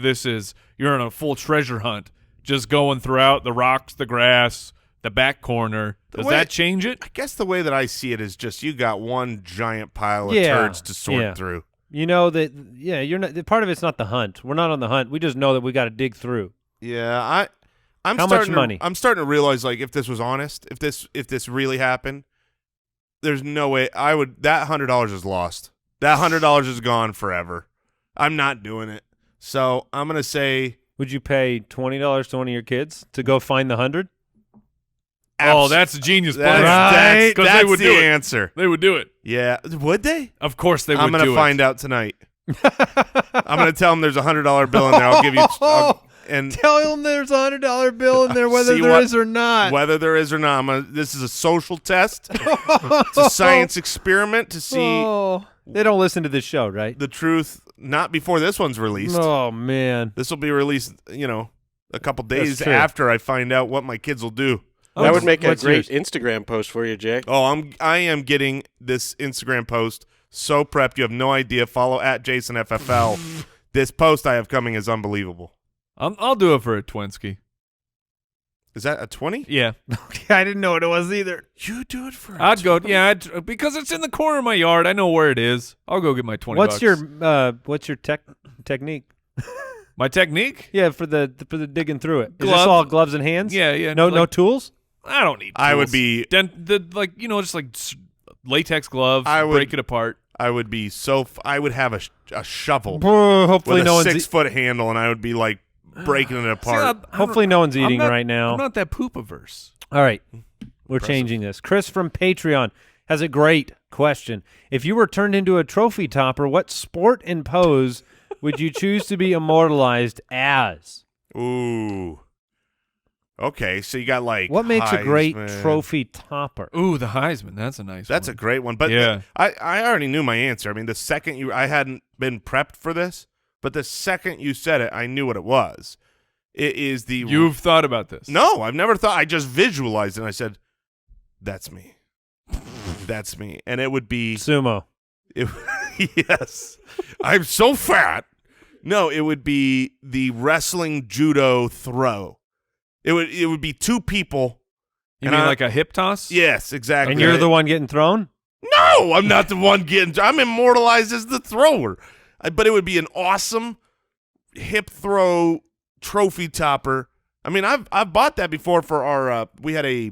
you're on a full treasure hunt, just going throughout the rocks, the grass, the back corner? Does that change it? I guess the way that I see it is just you got one giant pile of Yeah, turds to sort yeah. through. You know that, yeah, you're not. Part of it's not the hunt. We're not on the hunt. We just know that we got to dig through. Yeah, I'm How much starting money? I'm starting to realize, like, if this was honest, if this really happened, there's no way I would. That $100 is lost. That $100 is gone forever. I'm not doing it. So I'm gonna say, Would you pay $20 to one of your kids to go find the 100? Oh, that's a genius plan. that's, 'Cause that's they would the do it. answer. They would do it. Yeah, would they? Of course they would I'm gonna do find it. out tonight. I'm gonna tell them there's a $100 bill in there. I'll give you and Tell them there's a $100 bill in there, whether See there what- is or not. whether there is or not. This is a social test. It's a science experiment to see Oh. They don't listen to this show, right? the truth, not before this one's released. Oh, man. This will be released, a couple days true. after I find out what my kids will do. That would make a What's great yours? Instagram post for you, Jay. Oh, I am getting this Instagram post so prepped. You have no idea. Follow at JasonFFL. This post I have coming is unbelievable. I'll do it for a Twinsky. Is that a 20? Yeah. I didn't know what it was either. You do it for I'd go, because it's in the corner of my yard. I know where it is. I'll go get my 20 What's bucks. what's your technique? My technique? Yeah, for the digging through it. Is this Gloves. all gloves and hands? Yeah. No like, tools? I don't need tools. I would be just like latex gloves, break it apart. I would be I would have a shovel Hopefully with no a one's 6-foot handle, and I would be like breaking it apart. hopefully no one's eating I'm not, right now. I'm not that poop-averse. All right. We're changing this. Chris from Patreon has a great question. If you were turned into a trophy topper, what sport and pose would you choose to be immortalized as? Ooh. Okay, so you got like What makes a great Heisman. trophy topper? Ooh, the Heisman. That's a nice That's a one. great one. But Yeah. I already knew my answer. I mean, the second I hadn't been prepped for this, but the second you said it, I knew what it was. It is the You've thought about this. No, I've never thought. I just visualized it, and I said, that's me. That's me. And it would be Sumo. yes. I'm so fat. No, it would be the wrestling judo throw. It would be two people. You and mean I- like a hip toss? Yes, exactly. And you're the one getting thrown? No, I'm not the one getting. I'm immortalized as the thrower. But it would be an awesome hip throw trophy topper. I mean, I've bought that before for our. We had a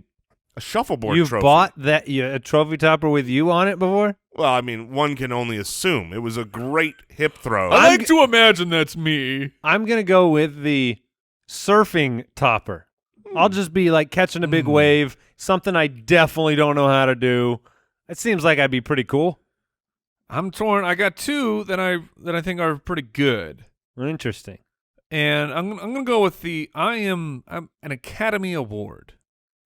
shuffleboard. You've trophy. bought a trophy topper with you on it before? Well, I mean, one can only assume it was a great hip throw. I like to imagine that's me. I'm going to go with the surfing topper. I'll just be like catching a big wave, something I definitely don't know how to do. It seems like I'd be pretty cool. I'm torn. I got two that I think are pretty good. Interesting. And I'm gonna go with I'm an Academy Award.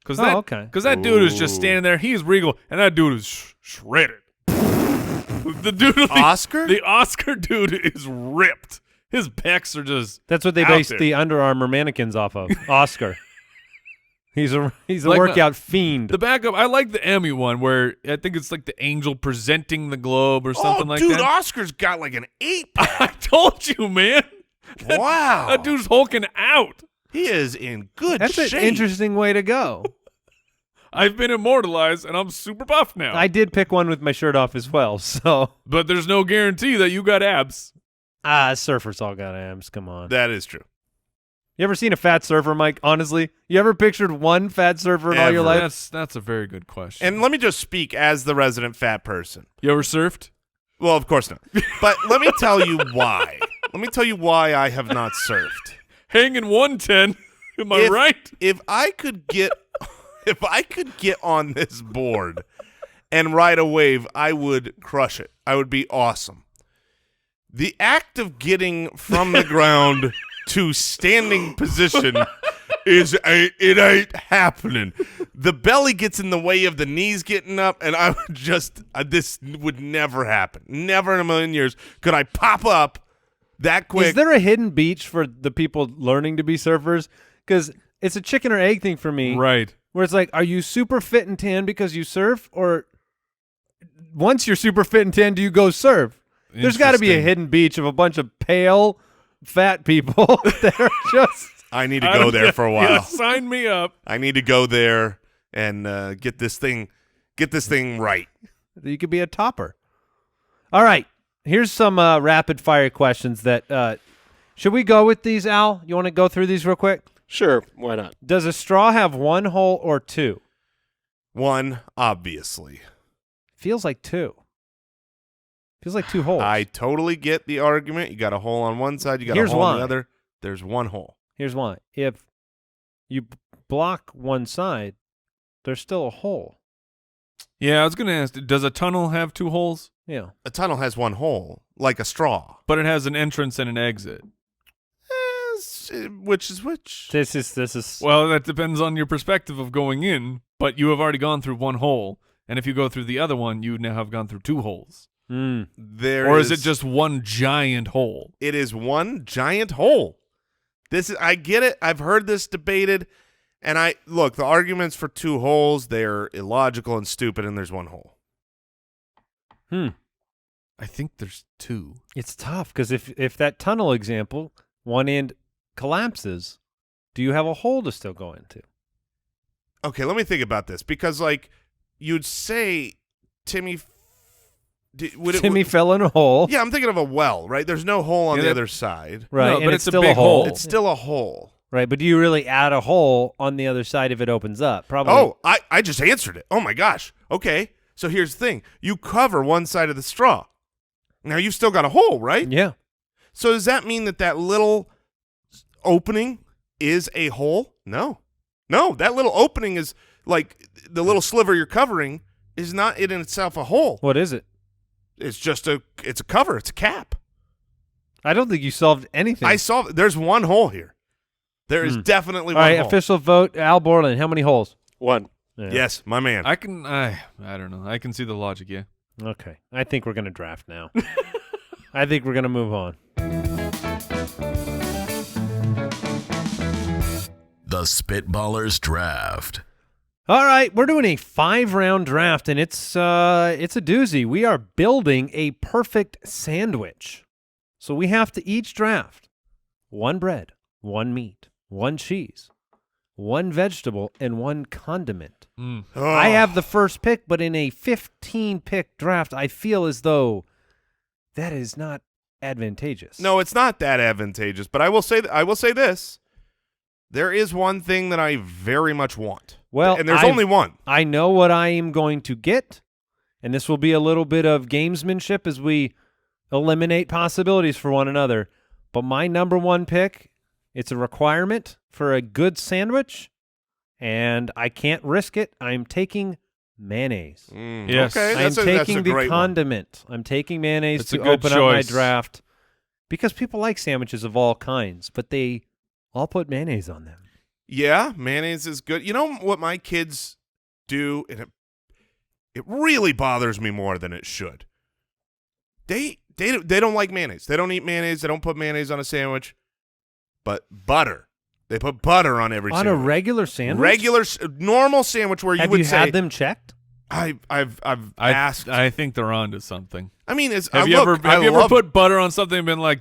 Because okay. that dude is just Ooh. standing there. He's regal, and that dude is shredded. The dude, Oscar? the Oscar dude is ripped. His pecs are just. That's what they out based there. the Under Armour mannequins off of. Oscar. He's a Like workout fiend. The backup. I like the Emmy one where I think it's like the angel presenting the globe or something like dude, that. Oscar's got like an 8-pack. I told you, man. Wow. That dude's hulking out. He is in good That's shape. an interesting way to go. I've been immortalized, and I'm super buff now. I did pick one with my shirt off as well, so. But there's no guarantee that you got abs. Surfers all got abs. Come on. That is true. You ever seen a fat surfer, Mike? Honestly, you ever pictured one fat surfer in all your Ever. life? That's a very good question. And let me just speak as the resident fat person. You ever surfed? Well, of course not. But let me tell you why. Let me tell you why I have not surfed. Hanging 110. Am I right? If I could get on this board and ride a wave, I would crush it. I would be awesome. The act of getting from the ground to standing position it ain't happening. The belly gets in the way of the knees getting up, and I would just this would never happen. Never in a million years could I pop up that quick. Is there a hidden beach for the people learning to be surfers? Because it's a chicken or egg thing for me. Right. Where it's like, are you super fit and tan because you surf? Or once you're super fit and tan, do you go surf? There's got to be a Interesting. hidden beach of a bunch of pale, fat people that are just... I need to go there for a while. Yeah, sign me up. I need to go there and get this thing right. You could be a topper. All right. Here's some rapid fire questions that should we go with these, Al? You want to go through these real quick? Sure, why not? Does a straw have one hole or two? One, obviously. Feels like two. Feels like two holes. I totally get the argument. You got a hole on one side, you got Here's a hole on why. the other. There's one hole. Here's why. If you block one side, there's still a hole. Yeah, I was going to ask, does a tunnel have two holes? Yeah. A tunnel has one hole, like a straw. But it has an entrance and an exit. Which is which? This is Well, that depends on your perspective of going in, but you have already gone through one hole, and if you go through the other one, you now have gone through two holes. There Or is it just one giant hole? It is one giant hole. I get it. I've heard this debated, and look, the arguments for two holes, they're illogical and stupid, and there's one hole. I think there's two. It's tough because if that tunnel example, one end collapses, do you have a hole to still go into? Okay, let me think about this, because like you'd say Timmy fell in a hole. Yeah, I'm thinking of a well, right? There's no hole on Yeah, the other side. Right, No, and but it's it's a still big a hole. hole. It's still a hole. Right, but do you really add a hole on the other side if it opens up? Probably. Oh, I just answered it. Oh my gosh. Okay, so here's the thing. You cover one side of the straw. Now you've still got a hole, right? Yeah. So does that mean that little opening is a hole? No. No, that little opening is like the little sliver you're covering is not in itself a hole. What is it? It's just it's a cover. It's a cap. I don't think you solved anything. I solved it. There's one hole here. There is definitely All one right, hole. official vote. Al Borland, how many holes? 1. Yeah. Yes, my man. I don't know. I can see the logic, yeah. Okay. I think we're going to draft now. I think we're going to move on. The Spitballers Draft. All right, we're doing a 5-round draft, and it's a doozy. We are building a perfect sandwich. So we have to each draft 1 bread, 1 meat, 1 cheese, 1 vegetable, and 1 condiment. Oh. I have the first pick, but in a 15-pick draft, I feel as though that is not advantageous. No, it's not that advantageous, but I will say this. There is one thing that I very much want. Well, and there's only one. I know what I am going to get, and this will be a little bit of gamesmanship as we eliminate possibilities for one another. But my number 1 pick, it's a requirement for a good sandwich, and I can't risk it. I'm taking mayonnaise. Yes. Okay, I'm that's a taking the great one. condiment. I'm taking mayonnaise That's to a good open up my choice. draft because people like sandwiches of all kinds, but they all put mayonnaise on them. Yeah, mayonnaise is good. You know what my kids do, and it really bothers me more than it should. They don't like mayonnaise. They don't eat mayonnaise. They don't put mayonnaise on a sandwich. But butter. They put butter on every On sandwich. a regular sandwich? Regular, normal sandwich where Have you would you say. had them checked? I've asked. I think they're onto something. I mean, it's. Have you ever put butter on something and been like,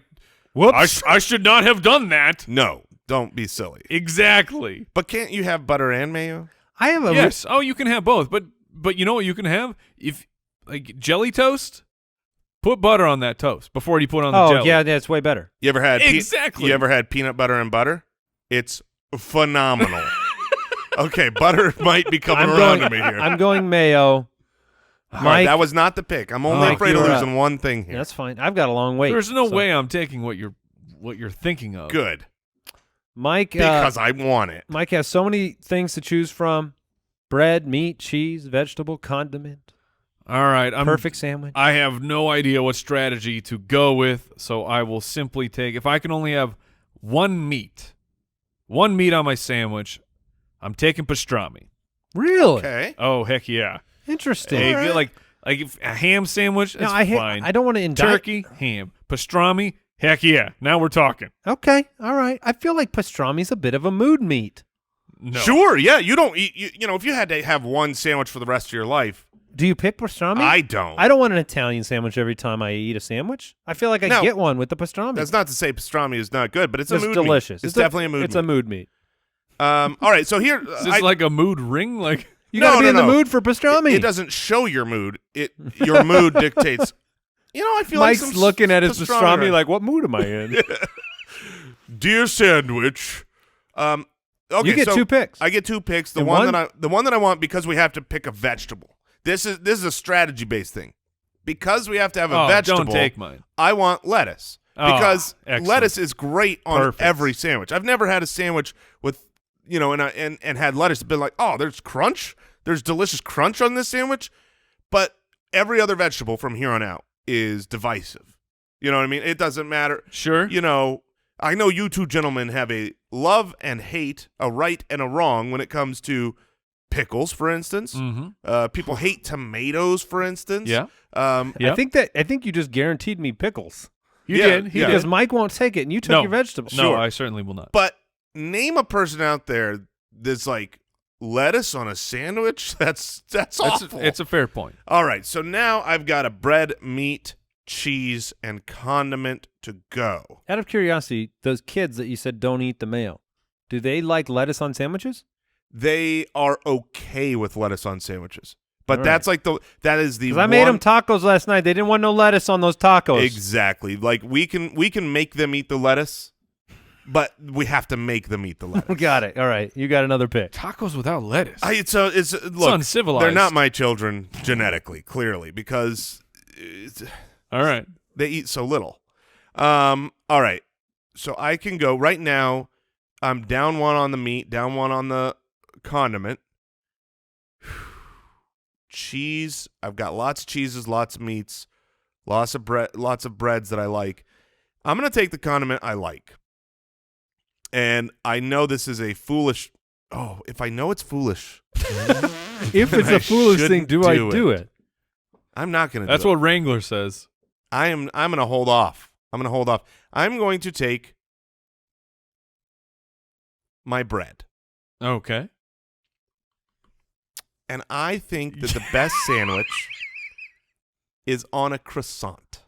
Whoops. I should not have done that? No, don't be silly. Exactly. But can't you have butter and mayo? I have a Yes. Oh, you can have both. But you know what you can have? If like jelly toast, put butter on that toast before you put on the Oh, jelly. yeah, that's way better. You ever had Exactly. You ever had peanut butter and butter? It's phenomenal. Okay, butter might be coming around to me here. I'm going mayo. All right, Mike, that was not the pick. I'm only Mike, afraid of you're losing one thing here. that's fine. I've got a long wait. There's no so- way I'm taking what you're thinking of. Good, Mike, because I want it. Mike has so many things to choose from: bread, meat, cheese, vegetable, condiment. All right. Perfect sandwich. I have no idea what strategy to go with, so I will simply take, if I can only have one meat on my sandwich, I'm taking pastrami. Really? Okay. Oh, heck yeah. Interesting. Hey, right. like if a ham sandwich, No, that's fine. I don't want to indict. Turkey, ham. Pastrami, heck yeah. Now we're talking. Okay, all right. I feel like pastrami's a bit of a mood meat. No. Sure, yeah. You don't eat. You know, if you had to have one sandwich for the rest of your life, Do you pick pastrami? I don't. I don't want an Italian sandwich every time I eat a sandwich. I feel like I No. get one with the pastrami. That's not to say pastrami is not good, but it's a It's mood delicious. Meat. It's definitely a mood. It's a mood meat. All right, so here, Is this like a mood ring? Like You No, gotta be no, in the no. mood for pastrami. it doesn't show your mood. Your mood dictates. You know, I feel Mike's like some looking at his pastrami right. like, what mood am I in? Dear sandwich. Okay, You get so 2 picks. I get 2 picks. The And one one- that I want, because we have to pick a vegetable. This is a strategy based thing. Because we have to have a vegetable. don't take mine. I want lettuce. Oh, Because excellent. lettuce is great on Perfect. every sandwich. I've never had a sandwich with, and had lettuce. Been like, oh, there's crunch. There's delicious crunch on this sandwich. But every other vegetable from here on out is divisive. You know what I mean? It doesn't matter. Sure. You know, I know you two gentlemen have a love and hate, a right and a wrong when it comes to pickles, for instance. Mm-hmm. People hate tomatoes, for instance. Yeah. I think you just guaranteed me pickles. You Yeah, did. yeah. Because Mike won't take it, and you took No. your vegetables. No, Sure. I certainly will not. But name a person out there that's like lettuce on a sandwich. That's awful. It's a fair point. All right, so now I've got a bread, meat, cheese, and condiment to go. Out of curiosity, those kids that you said don't eat the mayo, do they like lettuce on sandwiches? They are okay with lettuce on sandwiches, but All that is the Because I made them tacos last night. They didn't want no lettuce on those tacos. Exactly. Like we can make them eat the lettuce, but we have to make them eat the lettuce. Got it. All right, you got another pick. Tacos without lettuce. It's look, uncivilized. They're not my children genetically, clearly, because All right. they eat so little. All right, so I can go right now. I'm down one on the meat, down one on the condiment. Cheese. I've got lots of cheeses, lots of meats, lots of breads that I like. I'm gonna take the condiment I like, and I know this is a foolish. Oh, if I know it's foolish, If it's I a foolish thing, shouldn't do I do do it. it? I'm not gonna. That's do what it. Wrangler says. I'm gonna hold off. I'm going to take my bread. Okay. And I think that the best sandwich is on a croissant.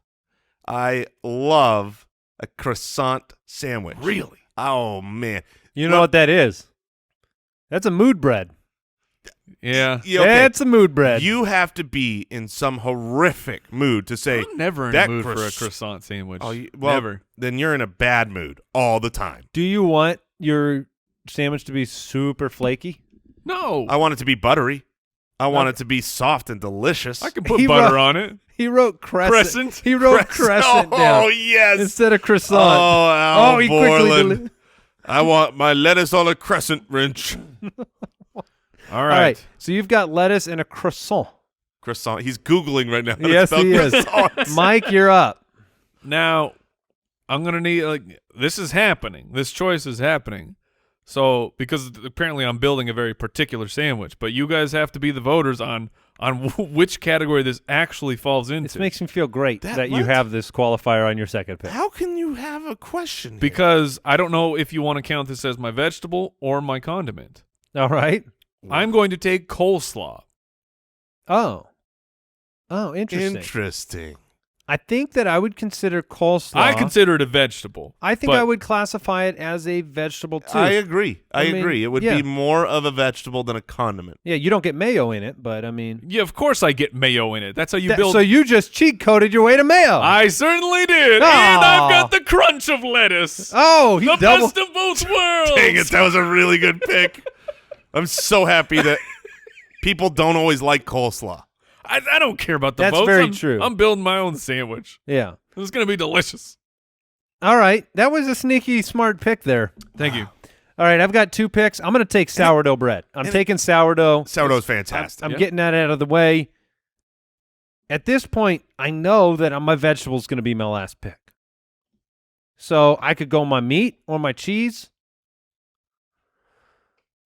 I love a croissant sandwich. Really? Oh, man. You know what that is? That's a mood bread. Yeah. Yeah, okay. That's a mood bread. You have to be in some horrific mood to say, I'm never in that the mood for a croiss- croissant sandwich. well, Never. then you're in a bad mood all the time. Do you want your sandwich to be super flaky? No. I want it to be buttery. I want it to be soft and delicious. I can put He butter wrote- on it. He wrote crescent. Crescent? He wrote crescent down Oh, yes. instead of croissant. Oh, Al he Borland. quickly. I want my lettuce on a crescent wrench. All All right. right. So you've got lettuce and a croissant. Croissant. He's Googling right now. how to Yes, spell he is. croissant. Mike, you're up. Now, I'm going to need this is happening. This choice is happening. So, because apparently I'm building a very particular sandwich, but you guys have to be the voters on which category this actually falls into. This makes me feel great that you what? have this qualifier on your second pick. How can you have a question here? because I don't know if you want to count this as my vegetable or my condiment. All right. I'm going to take coleslaw. Oh, interesting. Interesting. I think that I would consider coleslaw. I consider it a vegetable. I think but I would classify it as a vegetable too. I agree. I mean, agree. It would yeah. be more of a vegetable than a condiment. Yeah, you don't get mayo in it, but I mean, Yeah, of course I get mayo in it. That's how you build. so you just cheat coded your way to mayo. I certainly did. Aw. And I've got the crunch of lettuce. oh, he the double. best of both worlds. Dang it, that was a really good pick. I'm so happy that people don't always like coleslaw. I don't care about the That's votes. very true. I'm building my own sandwich. Yeah. It's going to be delicious. All right, that was a sneaky smart pick there. Thank you. All right, I've got two picks. I'm going to take sourdough bread. I'm taking sourdough. Sourdough's fantastic. I'm Yeah. getting that out of the way. At this point, I know that my vegetable is going to be my last pick. So I could go my meat or my cheese.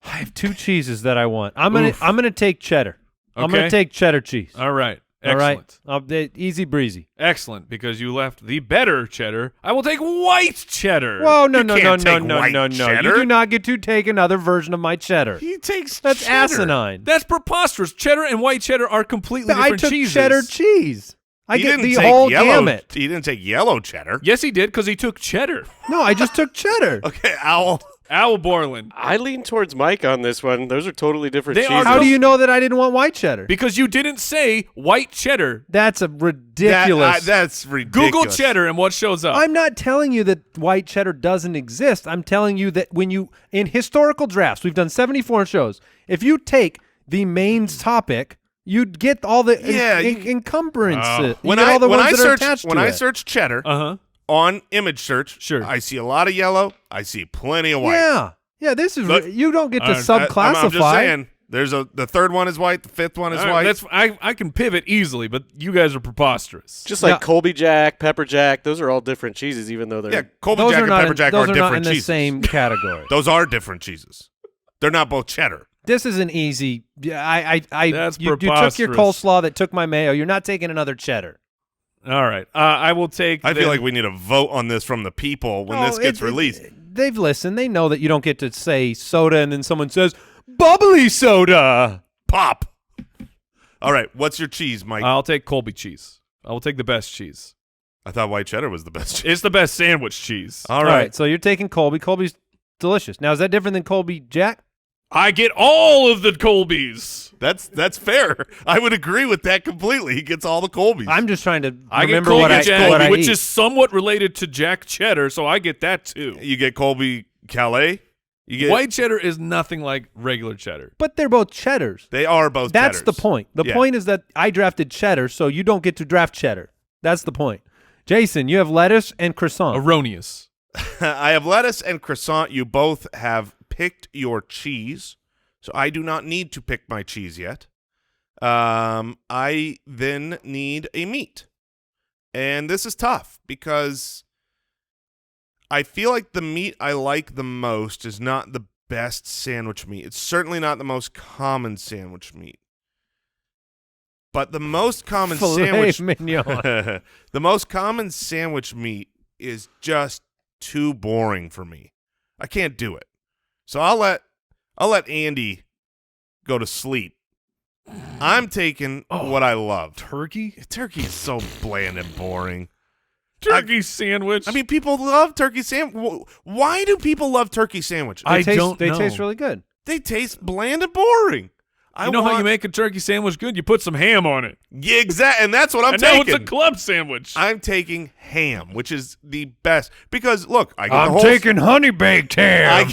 I have two cheeses that I want. I'm gonna take cheddar. I'm Okay. gonna take cheddar cheese. All right. All right, Excellent. easy breezy. Excellent, because you left the better cheddar. I will take white cheddar. Whoa, no, You no, no, can't no, take no, white no, no! cheddar. You do not get to take another version of my cheddar. He takes That's cheddar. asinine. That's preposterous. Cheddar and white cheddar are completely I different took cheeses. cheddar cheese. I He get didn't the take whole yellow, gamut. He didn't take yellow cheddar. Yes, he did, because he took cheddar. No, I just took cheddar. Okay, Owl. Al Borland. I lean towards Mike on this one. Those are totally different They are cheeses. How do you know that I didn't want white cheddar? Because you didn't say white cheddar. That's a ridiculous. That's ridiculous. Google cheddar and what shows up. I'm not telling you that white cheddar doesn't exist. I'm telling you that when you, in historical drafts, we've done 74 shows. If you take the mains topic, you'd get all the encumbrances. When you get all the ones that are search attached when to I it. search cheddar Uh-huh. on image search, Sure. I see a lot of yellow. I see plenty of white. Yeah, this is Look, you don't get to I'm subclassify. I'm just saying. The third one is white. The fifth one is All white. right, I can pivot easily, but you guys are preposterous. Just like Yeah. Colby Jack, Pepper Jack, those are all different cheeses, even though they're yeah, Colby Those Jack are and not Pepper in, Jack those are are not different in the cheeses. same category. Those are different cheeses. They're not both cheddar. This is an easy. That's you took your preposterous. coleslaw that took my mayo. You're not taking another cheddar. All right. I will take. I feel like we need a vote on this from the people when this gets released. They've listened. They know that you don't get to say soda and then someone says bubbly soda. Pop. All right, what's your cheese, Mike? I'll take Colby cheese. I will take the best cheese. I thought white cheddar was the best cheese. It's the best sandwich cheese. All right. So you're taking Colby. Colby's delicious. Now, is that different than Colby Jack? I get all of the Colbys. That's fair. I would agree with that completely. He gets all the Colbys. I'm just trying to I get remember Colby what I Jack, what I which eat. is somewhat related to Jack Cheddar, so I get that too. You get Colby Calais. You get White cheddar is nothing like regular cheddar. But they're both cheddars. They are both. That's cheddars. the point. The Yeah. point is that I drafted cheddar, so you don't get to draft cheddar. That's the point. Jason, you have lettuce and croissant. Erroneous. I have lettuce and croissant. You both have picked your cheese, so I do not need to pick my cheese yet. I then need a meat, and this is tough because I feel like the meat I like the most is not the best sandwich meat. It's certainly not the most common sandwich meat. But the most common Filet sandwich mignon. the most common sandwich meat is just too boring for me. I can't do it. So I'll let Andy go to sleep. I'm taking what I love. Turkey? Turkey is so bland and boring. Turkey sandwich. I mean, people love turkey sandwich. Why do people love turkey sandwich? I They don't know. taste really good. They taste bland and boring. You know how you make a turkey sandwich good? You put some ham on it. Yeah, exactly, and that's what I'm and taking. now it's a club sandwich. I'm taking ham, which is the best because look, I get the I'm whole taking honey baked ham.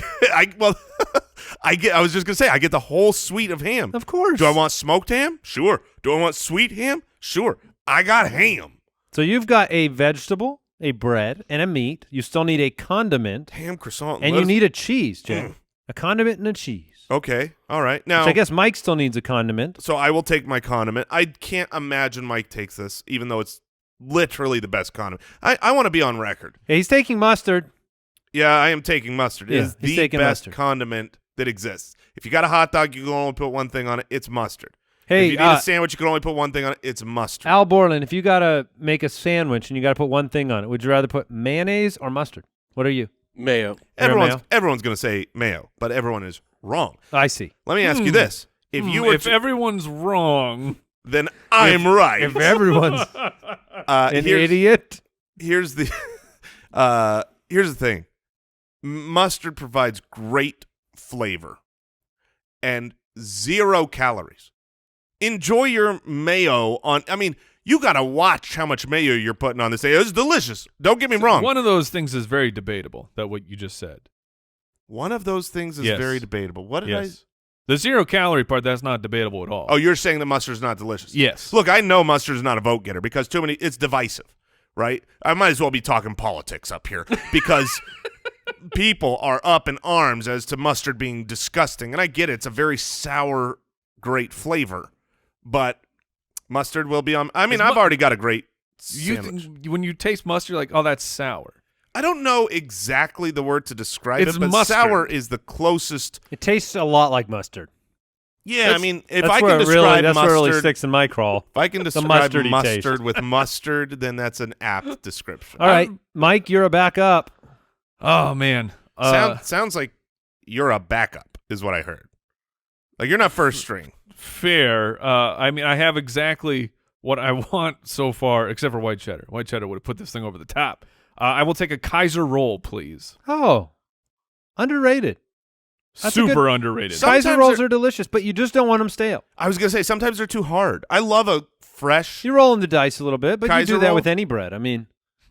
I was just gonna say I get the whole suite of ham. Of course. Do I want smoked ham? Sure. Do I want sweet ham? Sure. I got ham. So you've got a vegetable, a bread, and a meat. You still need a condiment, Ham, croissant, and you need a cheese, Jay. A condiment and a cheese. Okay. All right. Now, Which I guess Mike still needs a condiment. so I will take my condiment. I can't imagine Mike takes this, even though it's literally the best condiment. I want to be on record. Yeah, he's taking mustard. Yeah, I am taking mustard. It Yeah, is he's the taking best mustard. condiment that exists. If you got a hot dog, you can only put one thing on it. It's mustard. Hey, if you need a sandwich, you can only put one thing on it. It's mustard. Al Borland, if you got to make a sandwich and you got to put one thing on it, would you rather put mayonnaise or mustard? What are you? Mayo. Everyone's going to say mayo, but everyone is wrong. I see. Let me ask you this: If you were if everyone's wrong, then I'm right. If everyone's an idiot. Here's the here's the thing: mustard provides great flavor and 0 calories. Enjoy your mayo on. I mean, you got to watch how much mayo you're putting on this. It's delicious. Don't get me wrong. one of those things is very debatable. That what you just said. One of those things is Yes. very debatable. What did Yes. The 0 calorie part, that's not debatable at all. I? Oh, you're saying the mustard's not delicious? Yes. Look, I know mustard's not a vote getter because too many. It's divisive, right? I might as well be talking politics up here because people are up in arms as to mustard being disgusting, and I get it. It's a very sour, great flavor, but mustard will be on. I mean, I've already got a great sandwich. When you taste mustard, you're like, oh, that's sour. I don't know exactly the word to describe It's it, but mustard. sour is the closest. It tastes a lot like mustard. Yeah, I mean, if That's I where can it describe really, that's where it really mustard, sticks in my crawl. if I can describe mustardy mustard taste. with mustard, then that's an apt description. All right, Mike, you're a backup. Oh man. Sounds like you're a backup, is what I heard. Like you're not first string. Fair. I mean, I have exactly what I want so far, except for white cheddar. White cheddar would have put this thing over the top. I will take a Kaiser roll, please. Oh, underrated. That's a Super good- underrated. Sometimes Kaiser rolls they're- are delicious, but you just don't want them stale. I was gonna say sometimes they're too hard. I love a fresh. You're rolling the dice a little bit, but Kaiser you do that roll? with any bread. I mean,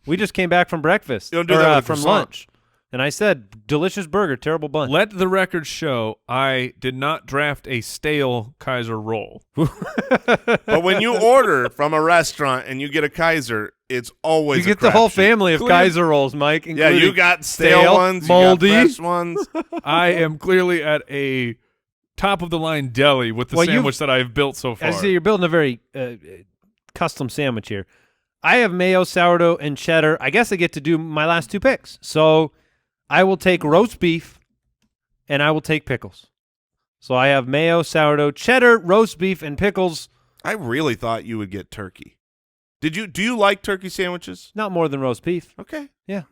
we just came back from breakfast You don't do or, that with from croissant. lunch, and I said, delicious burger, terrible bun. Let the record show I did not draft a stale Kaiser roll. But when you order from a restaurant and you get a Kaiser, it's always You a get the whole crapshoot. family of Clear- Kaiser rolls, Mike. Yeah, including you got stale stale, ones, moldy. you got fresh ones. I am clearly at a top of the line deli with the Well, sandwich that I've built so far. I see you're building a very custom sandwich here. I have mayo, sourdough, and cheddar. I guess I get to do my last two picks. So I will take roast beef, and I will take pickles. So I have mayo, sourdough, cheddar, roast beef, and pickles. I really thought you would get turkey. Do you like turkey sandwiches? Not more than roast beef. Okay. Yeah.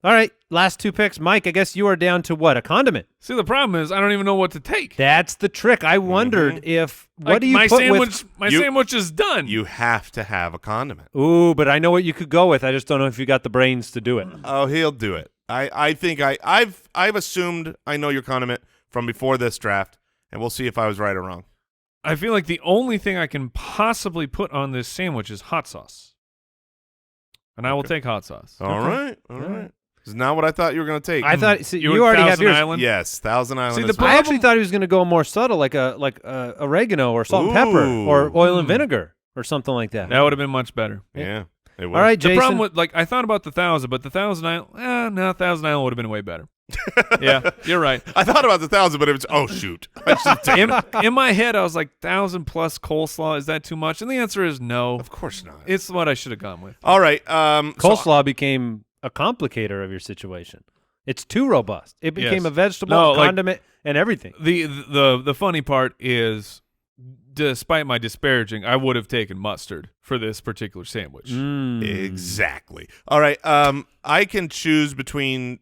All right, last two picks. Mike, I guess you are down to what? A condiment. See, the problem is I don't even know what to take. That's the trick. I wondered if what Like, do you my put sandwich? with? My sandwich is done. You have to have a condiment. Ooh, but I know what you could go with. I just don't know if you got the brains to do it. Oh, he'll do it. I think I've assumed I know your condiment from before this draft, and we'll see if I was right or wrong. I feel like the only thing I can possibly put on this sandwich is hot sauce, and I will take hot sauce. All right. It's not what I thought you were going to take. I thought see, You you already have Thousand yours. Island? Yes, Thousand Island. See, is the mine. I actually thought he was going to go more subtle, like oregano or salt and pepper or oil and vinegar or something like that. That would have been much better. Yeah. It All right, The Jason. problem with, like, I thought about the 1,000, but the 1,000 Island, no, 1,000 Island would have been way better. Yeah, you're right. I thought about the 1,000, but it was shoot. I should've taken it. In my head, I was like, 1,000 plus coleslaw, is that too much? And the answer is no. Of course not. It's what I should have gone with. All right. Coleslaw became a complicator of your situation. It's too robust. It became Yes. a vegetable, No, like- condiment, and everything. The funny part is, despite my disparaging, I would have taken mustard for this particular sandwich. Exactly. All right. I can choose between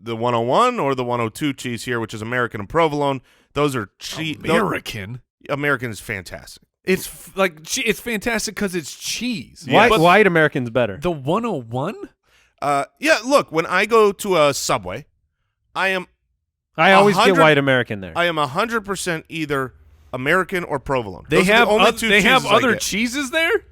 the 101 or the 102 cheese here, which is American and provolone. Those are cheese. American? American is fantastic. It's it's fantastic because it's cheese. Yeah. But White American's better. the 101? Yeah. Look, when I go to a Subway, I always get 100 white American there. am 100% either American or provolone. They Those are the have only oth- two they have cheeses I other get. cheeses there?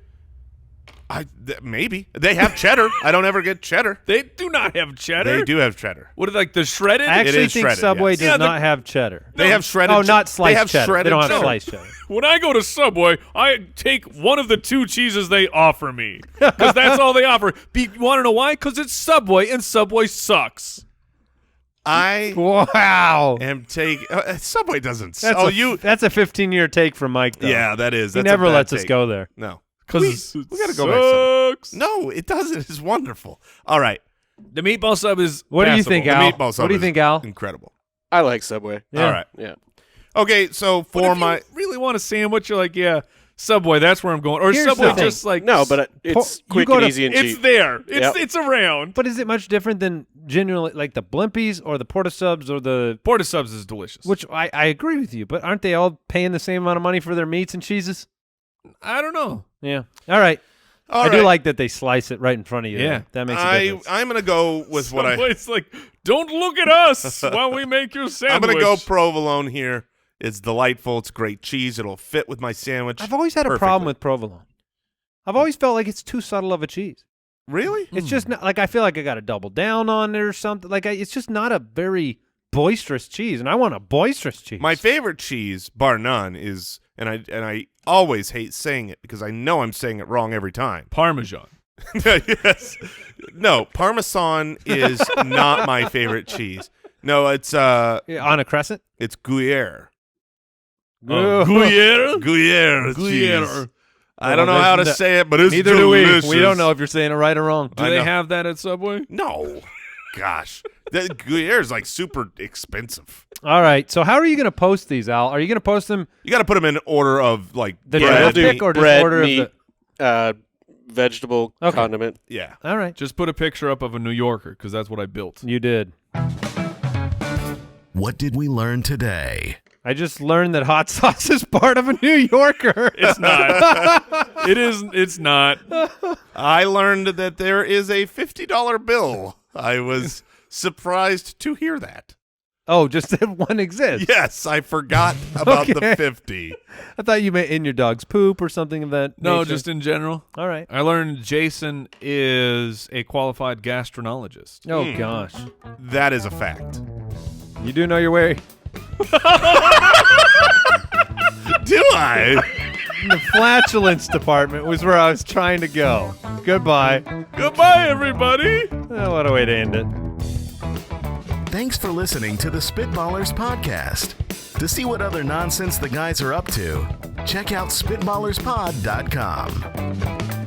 Maybe they have cheddar. I don't ever get cheddar. They do not have cheddar. They do have cheddar. What are like the shredded? I actually is think shredded, Subway yes. does Yeah, not have cheddar. They have shredded. Oh, not They sliced have cheddar. shredded They don't have cheddar. sliced cheddar. When I go to Subway, I take one of the two cheeses they offer me because that's all they offer. You want to know why? Because it's Subway, and Subway sucks. I Wow. am taking Subway doesn't. That's that's a 15-year take from Mike, though. Yeah, that is. He That's a never bad lets us take. go there. No, Because we gotta go back. sucks. No, it doesn't. It's wonderful. All right. The meatball sub is. What do you passable. think, The Al? meatball sub What do you is think, Al? Incredible. I like Subway. Yeah. All right. Yeah. Okay, so But for if my you really want a sandwich, you're like, yeah, Subway. That's where I'm going. Or Here's Subway, the thing. just like No, but it's you quick go and to- easy and it's cheap. there. It's Yep. it's around. But is it much different than genuinely like the Blimpies or the Porta Subs or the Porta subs is delicious. which I agree with you, but aren't they all paying the same amount of money for their meats and cheeses? I don't know. Yeah. All right. all I do right. like that they slice it right in front of you. Yeah. though. That makes a difference. I'm gonna go with what I. Subway's like, don't look at us while we make your sandwich. I'm gonna go provolone here. It's delightful. It's great cheese. It'll fit with my sandwich. I've always had a problem with provolone. I've always felt like it's too subtle of a cheese. Really. It's just not like I feel like I got to double down on it or something. Like it's just not a very boisterous cheese, and I want a boisterous cheese. My favorite cheese, bar none, is and I always hate saying it because I know I'm saying it wrong every time. Parmesan. Yes. No, Parmesan is not my favorite cheese. No, it's Yeah, on a crescent. it's Gruyere. Oh, Gruyere? Gruyere Gruyere. cheese. I don't know how to there's say it, but it's Neither delicious. do we. We don't know if you're saying it right or wrong. Do I they know. have that at Subway? No. Gosh. That Gruyere is like super expensive. All right. So how are you going to post these, Al? Are you going to post them You got to put them in order of like the Yeah, bread, we'll draft do pick or just bread, order meat, of the? vegetable Okay. condiment. Yeah. All right. Just put a picture up of a New Yorker because that's what I built. You did. What did we learn today? I just learned that hot sauce is part of a New Yorker. It's not. It is. It's not. I learned that there is a $50 bill. I was surprised to hear that. Oh, just that one exists. Yes, I forgot about Okay. the 50. I thought you meant in your dog's poop or something of that No, nature. just in general. All right. I learned Jason is a qualified gastroenterologist. Oh, gosh. That is a fact. You do know your way. Do I? The flatulence department was where I was trying to go. Goodbye. Goodbye, everybody. Oh, what a way to end it. Thanks for listening to the Spitballers podcast. To see what other nonsense the guys are up to, check out SpitballersPod.com.